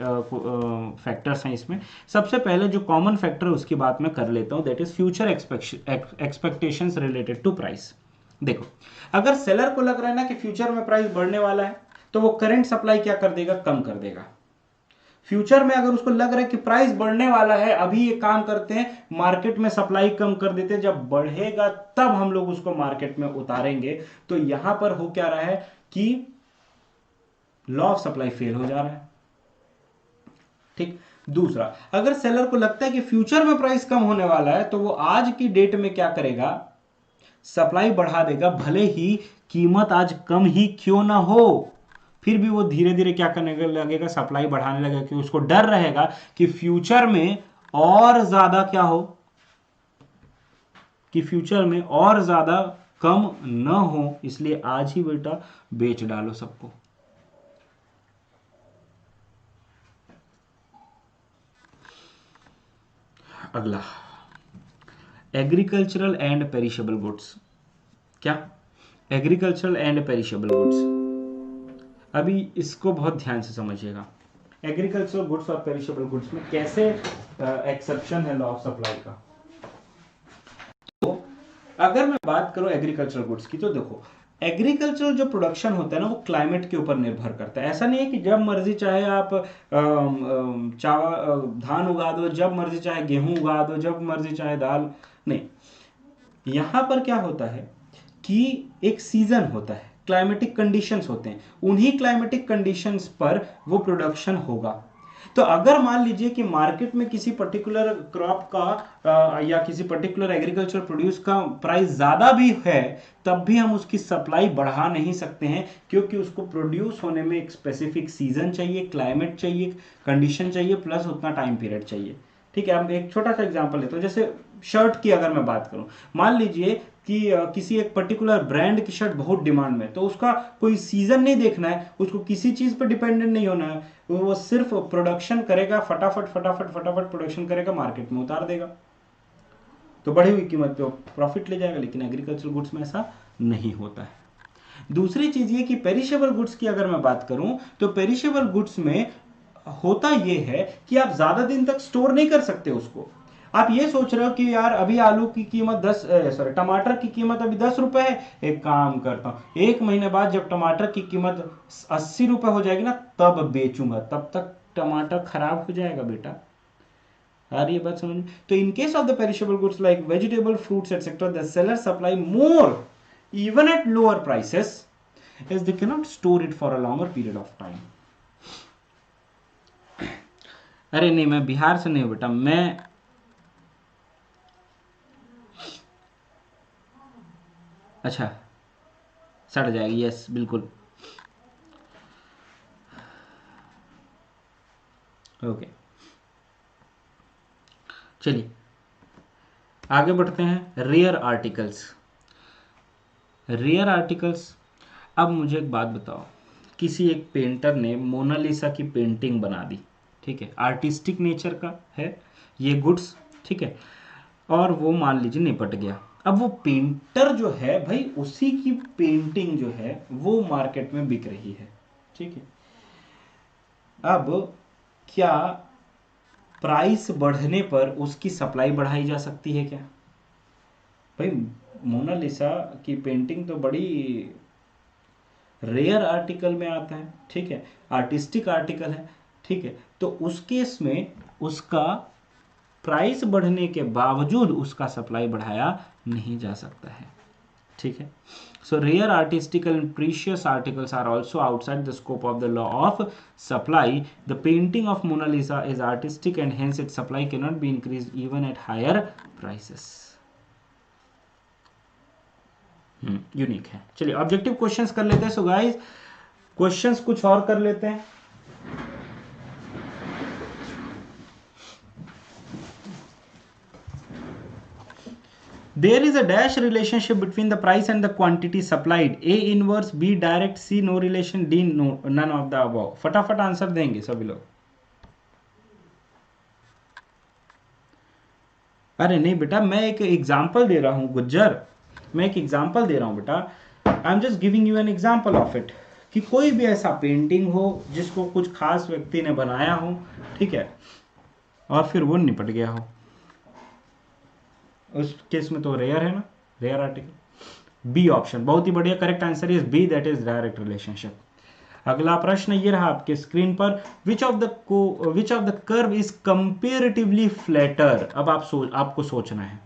फैक्टर्स हैं इसमें। सबसे पहले जो कॉमन फैक्टर है उसकी बात मैं कर लेता हूँ, that is future expectations related to price. देखो, अगर सेलर को लग रहा है ना कि फ्यूचर में प्राइस बढ़ने वाला है, तो वो करंट सप्लाई क्या कर देगा, कम कर देगा। फ्यूचर में अगर उसको लग रहा है कि प्राइस बढ़ने वाला है, अभी ये काम करते हैं, मार्केट में सप्लाई कम कर देते हैं, जब बढ़ेगा तब हम लोग उसको मार्केट में उतारेंगे। तो यहां पर हो क्या रहा है कि लॉ ऑफ सप्लाई फेल हो जा रहा है। ठीक, दूसरा, अगर सेलर को लगता है कि फ्यूचर में प्राइस कम होने वाला है, तो वो आज की डेट में क्या करेगा, सप्लाई बढ़ा देगा, भले ही कीमत आज कम ही क्यों ना हो, फिर भी वो धीरे धीरे क्या करने लगेगा, सप्लाई बढ़ाने लगेगा, कि उसको डर रहेगा कि फ्यूचर में और ज्यादा क्या हो, कि फ्यूचर में और ज्यादा कम न हो, इसलिए आज ही बेटा बेच डालो सबको। अगला, एग्रीकल्चरल एंड पेरिशेबल गुड्स। क्या? Agricultural and perishable goods. अभी इसको बहुत ध्यान से समझिएगा। एग्रीकल्चरल गुड्स और पेरिशेबल गुड्स में कैसे एक्सेप्शन है लॉ ऑफ सप्लाई का। तो अगर मैं बात करूं एग्रीकल्चरल गुड्स की, तो देखो एग्रीकल्चरल जो प्रोडक्शन होता है ना, वो क्लाइमेट के ऊपर निर्भर करता है। ऐसा नहीं है कि जब मर्जी चाहे आप चावल धान उगा दो, जब मर्जी चाहे गेहूं उगा दो, जब मर्जी चाहे दाल, नहीं। यहां पर क्या होता है कि एक सीजन होता है, क्लाइमेटिक कंडीशंस होते हैं, उन्हीं क्लाइमेटिक कंडीशंस पर वो प्रोडक्शन होगा। तो अगर मान लीजिए कि मार्केट में किसी पर्टिकुलर क्रॉप का या किसी पर्टिकुलर एग्रीकल्चर प्रोड्यूस का प्राइस ज्यादा भी है, तब भी हम उसकी सप्लाई बढ़ा नहीं सकते हैं, क्योंकि उसको प्रोड्यूस होने में एक स्पेसिफिक सीजन चाहिए, क्लाइमेट चाहिए, कंडीशन चाहिए, प्लस उतना टाइम पीरियड चाहिए। ठीक है, हम एक छोटा सा एग्जांपल लेते हैं। जैसे शर्ट की अगर मैं बात करूं, मान लीजिए कि किसी एक पर्टिकुलर ब्रांड की शर्ट बहुत डिमांड में, तो उसका कोई सीजन नहीं देखना है, उसको किसी चीज पर डिपेंडेंट नहीं होना है, वो सिर्फ प्रोडक्शन करेगा, फटाफट फटाफट फटाफट प्रोडक्शन करेगा, मार्केट में उतार देगा, तो बढ़ी हुई कीमत पे प्रॉफिट ले जाएगा। लेकिन एग्रीकल्चर गुड्स में ऐसा नहीं होता है। दूसरी चीज ये कि पेरिशेबल गुड्स की अगर मैं बात करूं, तो पेरिशेबल गुड्स में होता यह है कि आप ज्यादा दिन तक स्टोर नहीं कर सकते उसको। आप ये सोच रहे हो कि यार अभी आलू की कीमत 10 सॉरी टमाटर की कीमत अभी 10 रुपए है, एक काम करता हूं 1 महीने बाद जब टमाटर की कीमत 80 रुपए हो जाएगी ना, तब बेचूंगा, तब तक टमाटर खराब हो जाएगा बेटा। आ रही है बात समझ में? तो in case of the perishable goods like vegetable, fruits etcetera, the seller supply more even at lower prices as they cannot store it for a longer period of time. अरे नहीं, मैं बिहार से नहीं हूं बेटा, मैं अच्छा सड़ जाएगी, यस बिल्कुल, ओके। चलिए आगे बढ़ते हैं। Rare articles, rare articles. अब मुझे एक बात बताओ, किसी एक पेंटर ने मोनालिसा की पेंटिंग बना दी, ठीक है, आर्टिस्टिक नेचर का है ये गुड्स, ठीक है, और वो मान लीजिए निपट गया। अब वो पेंटर जो है भाई, उसी की पेंटिंग जो है वो मार्केट में बिक रही है, ठीक है। अब क्या प्राइस बढ़ने पर उसकी सप्लाई बढ़ाई जा सकती है क्या? भाई मोनालिसा की पेंटिंग तो बड़ी रेयर आर्टिकल में आता है, ठीक है, आर्टिस्टिक आर्टिकल है, ठीक है, तो उस केस में उसका प्राइस बढ़ने के बावजूद उसका सप्लाई बढ़ाया नहीं जा सकता है, ठीक है। So rare artistical and precious articles are also outside the scope of the law of supply. The painting of Mona Lisa is artistic and hence its supply can not be increase even at higher prices. Unique है। चलिए objective questions कर लेते हैं। So guys questions कुछ और कर लेते हैं। There is a dash relationship between the price and the quantity supplied. A inverse, B direct, C no relation, D no, none of the above. फटाफट आंसर देंगे सभी लोग। अरे नहीं बेटा, मैं एक एग्जांपल दे रहा हूं गुज्जर, मैं एक एग्जांपल दे रहा हूं बेटा। I am just giving you N example of it, कि कोई भी ऐसा पेंटिंग हो जिसको कुछ खास व्यक्ति ने बनाया हो, ठीक है, और फिर वो निपट गया हो, उस केस में तो रेयर है ना, रेयर आर्टिकल। बी ऑप्शन बहुत ही बढ़िया, correct answer is B, that is direct relationship. अगला प्रश्न ये रहा आपके स्क्रीन पर, which of the curve is comparatively flatter. अब आपको सोचना है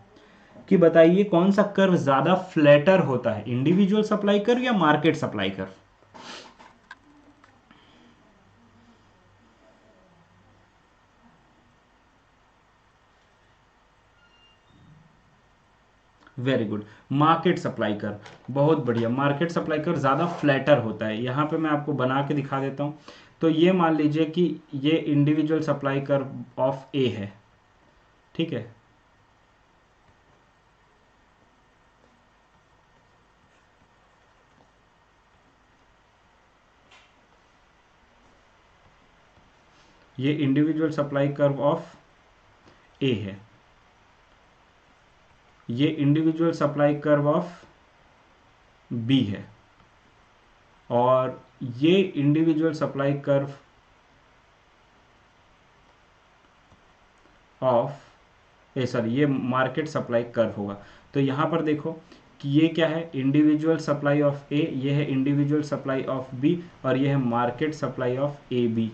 कि बताइए कौन सा कर्व ज्यादा फ्लैटर होता है, इंडिविजुअल सप्लाई कर्व या market supply curve. Very good. Market supply curve, बहुत बढ़िया। मार्केट सप्लाई कर्व ज़्यादा फ्लैटर होता है। यहाँ पे मैं आपको बना के दिखा देता हूँ। तो ये मान लीजिए कि ये individual supply curve of A है, ठीक है। ये individual supply curve of A है, ये individual supply curve of B है, और ये individual supply curve of sorry ये मार्केट सप्लाई कर्व होगा। तो यहाँ पर देखो कि ये क्या है, इंडिविजुअल सप्लाई ऑफ ए, ये है इंडिविजुअल सप्लाई ऑफ बी, और ये है market supply of A B.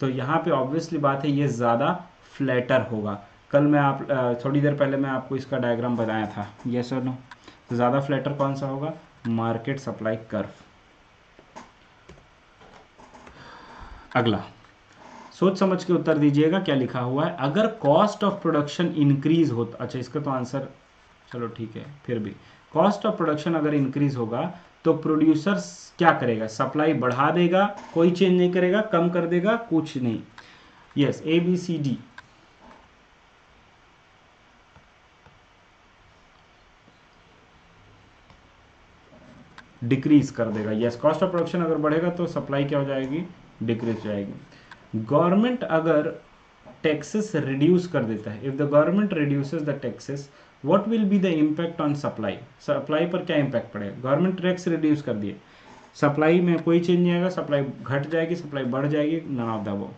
तो यहाँ पे ऑब्वियसली बात है ये ज़्यादा फ्लैटर होगा। कल मैं थोड़ी देर पहले मैं आपको इसका डायग्राम बनाया था, यस और नो। तो ज़्यादा फ्लैटर कौन सा होगा, मार्केट सप्लाई कर्व। अगला, सोच समझ के उत्तर दीजिएगा क्या लिखा हुआ है। अगर कॉस्ट ऑफ प्रोडक्शन इंक्रीज हो, अच्छा इसका तो आंसर चलो ठीक है, फिर भी कॉस्ट ऑफ प्रोडक्शन अगर इंक्रीज होगा तो प्रोड्यूसर क्या करेगा, सप्लाई बढ़ा देगा, कोई चेंज नहीं करेगा, कम कर देगा, कुछ नहीं। Yes, A B C D. Decrease कर देगा। यस, कॉस्ट ऑफ प्रोडक्शन अगर बढ़ेगा तो सप्लाई क्या हो जाएगी, डिक्रीज हो जाएगी। गवर्नमेंट अगर टैक्सेस रिड्यूस कर देता है, if the government reduces the taxes, what will be the impact on supply. Supply पर क्या इम्पैक्ट पड़ेगा, गवर्नमेंट टैक्स रिड्यूस कर दिए, सप्लाई में कोई चेंज नहीं आएगा, सप्लाई घट जाएगी, सप्लाई बढ़ जाएगी, none of the above.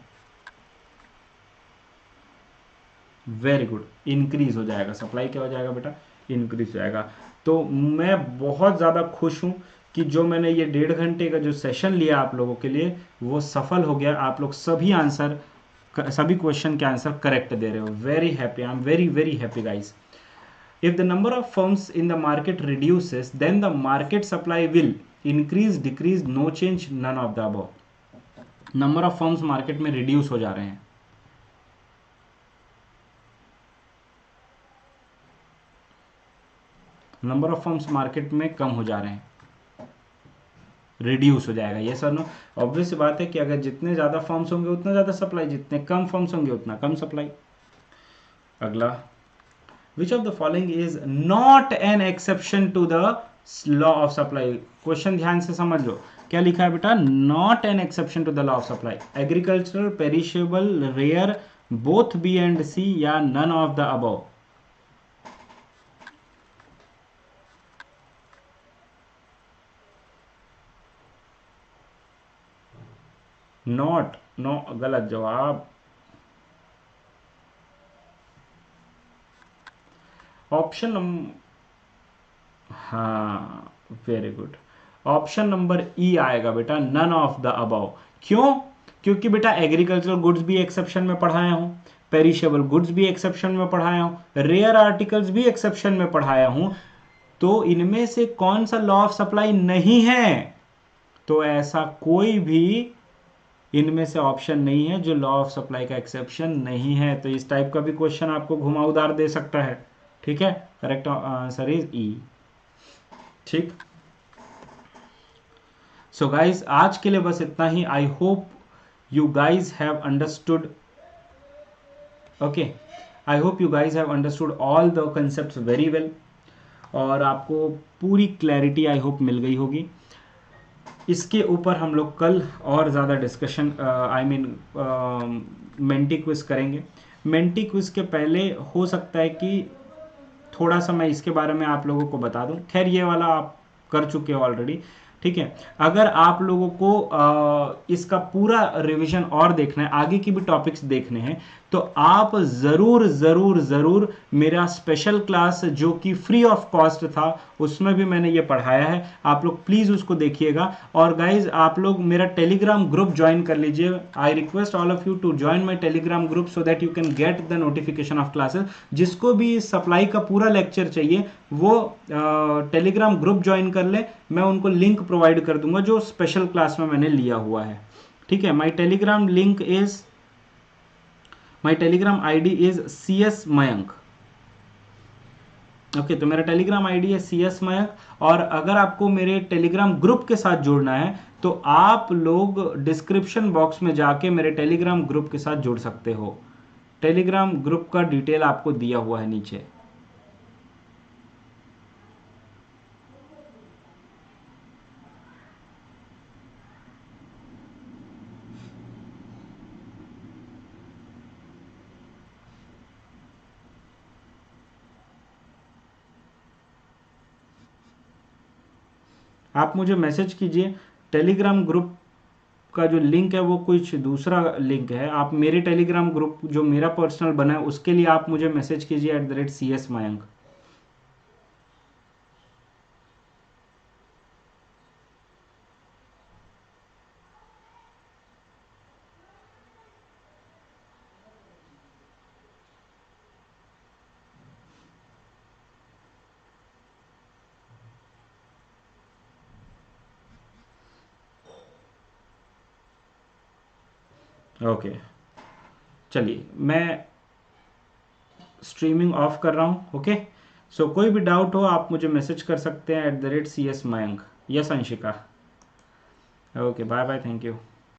Very good, increase हो जाएगा। सप्लाई क्या हो जाएगा बेटा, इंक्रीज हो जाएगा। तो मैं बहुत ज़्यादा खुश हूँ कि जो मैंने ये 1.5 घंटे का जो सेशन लिया आप लोगों के लिए वो सफल हो गया। आप लोग सभी क्वेश्चन के आंसर करेक्ट दे रहे हो। Very happy, I am very very happy guys. If the number of firms in the market reduces, then the market supply will increase, decrease, no change, none of the above. Number of firms market में reduce हो जा रहे हैं, number of firms market में कम हो जा रहे हैं, रिड्यूस हो जाएगा। ये सर नो, ऑब्वियस बात है कि अगर जितने ज़्यादा फर्म्स होंगे उतना ज़्यादा सप्लाई, जितने कम फर्म्स होंगे उतना कम सप्लाई। अगला, which of the following is not an exception to the law of supply. Question ध्यान से समझ लो, क्या लिखा है बेटा, not an exception to the law of supply. Agricultural, perishable, rare, both B and C, या none of the above. Not, no, गलत जवाब। ऑप्शन हाँ, very good, option number E आएगा बेटा, नन ऑफ द अबव। क्यों, क्योंकि बेटा agricultural goods भी एक्सेप्शन में पढ़ाया हूं, पेरिशेबल गुड्स भी एक्सेप्शन में पढ़ाया हूं, रेयर आर्टिकल्स भी एक्सेप्शन में पढ़ाया हूं। तो इनमें से कौन सा लॉ ऑफ सप्लाई नहीं है, तो ऐसा कोई भी इनमें से ऑप्शन नहीं है जो लॉ ऑफ सप्लाई का एक्सेप्शन नहीं है। तो इस टाइप का भी क्वेश्चन आपको घुमावदार दे सकता है, ठीक है। करेक्ट आंसर इज ई, ठीक। सो गाइज आज के लिए बस इतना ही। I hope you guys have understood, okay, I hope you guys have understood all the concepts very well, और आपको पूरी क्लैरिटी आई होप मिल गई होगी। इसके ऊपर हम लोग कल और ज़्यादा डिस्कशन मेंटी क्विज करेंगे। मेंटी क्विज के पहले हो सकता है कि थोड़ा सा मैं इसके बारे में आप लोगों को बता दूं। खैर ये वाला आप कर चुके हो ऑलरेडी, ठीक है। अगर आप लोगों को इसका पूरा रिवीजन और देखना है, आगे की भी टॉपिक्स देखने हैं, तो आप ज़रूर ज़रूर ज़रूर मेरा स्पेशल क्लास जो कि फ्री ऑफ कॉस्ट था उसमें भी मैंने ये पढ़ाया है, आप लोग प्लीज़ उसको देखिएगा। और गाइज आप लोग मेरा टेलीग्राम ग्रुप ज्वाइन कर लीजिए। I request all of you to join my Telegram group so that you can get the notification of classes. जिसको भी सप्लाई का पूरा लेक्चर चाहिए वो टेलीग्राम ग्रुप ज्वाइन कर ले, मैं उनको लिंक प्रोवाइड कर दूंगा जो स्पेशल क्लास में मैंने लिया हुआ है, ठीक है। माई Telegram link is, my Telegram ID is CS Mayank, okay, तो मेरा टेलीग्राम आईडी है CS मयंक। और अगर आपको मेरे टेलीग्राम ग्रुप के साथ जुड़ना है तो आप लोग डिस्क्रिप्शन बॉक्स में जाके मेरे टेलीग्राम ग्रुप के साथ जुड़ सकते हो। टेलीग्राम ग्रुप का डिटेल आपको दिया हुआ है नीचे। आप मुझे मैसेज कीजिए। टेलीग्राम ग्रुप का जो लिंक है वो कुछ दूसरा लिंक है। आप मेरे टेलीग्राम ग्रुप जो मेरा पर्सनल बना है उसके लिए आप मुझे मैसेज कीजिए @CS मयंक। ओके, चलिए मैं स्ट्रीमिंग ऑफ कर रहा हूँ। ओके, सो कोई भी डाउट हो आप मुझे मैसेज कर सकते हैं @CS Mayank. Yes Anshika. Okay, bye bye, thank you.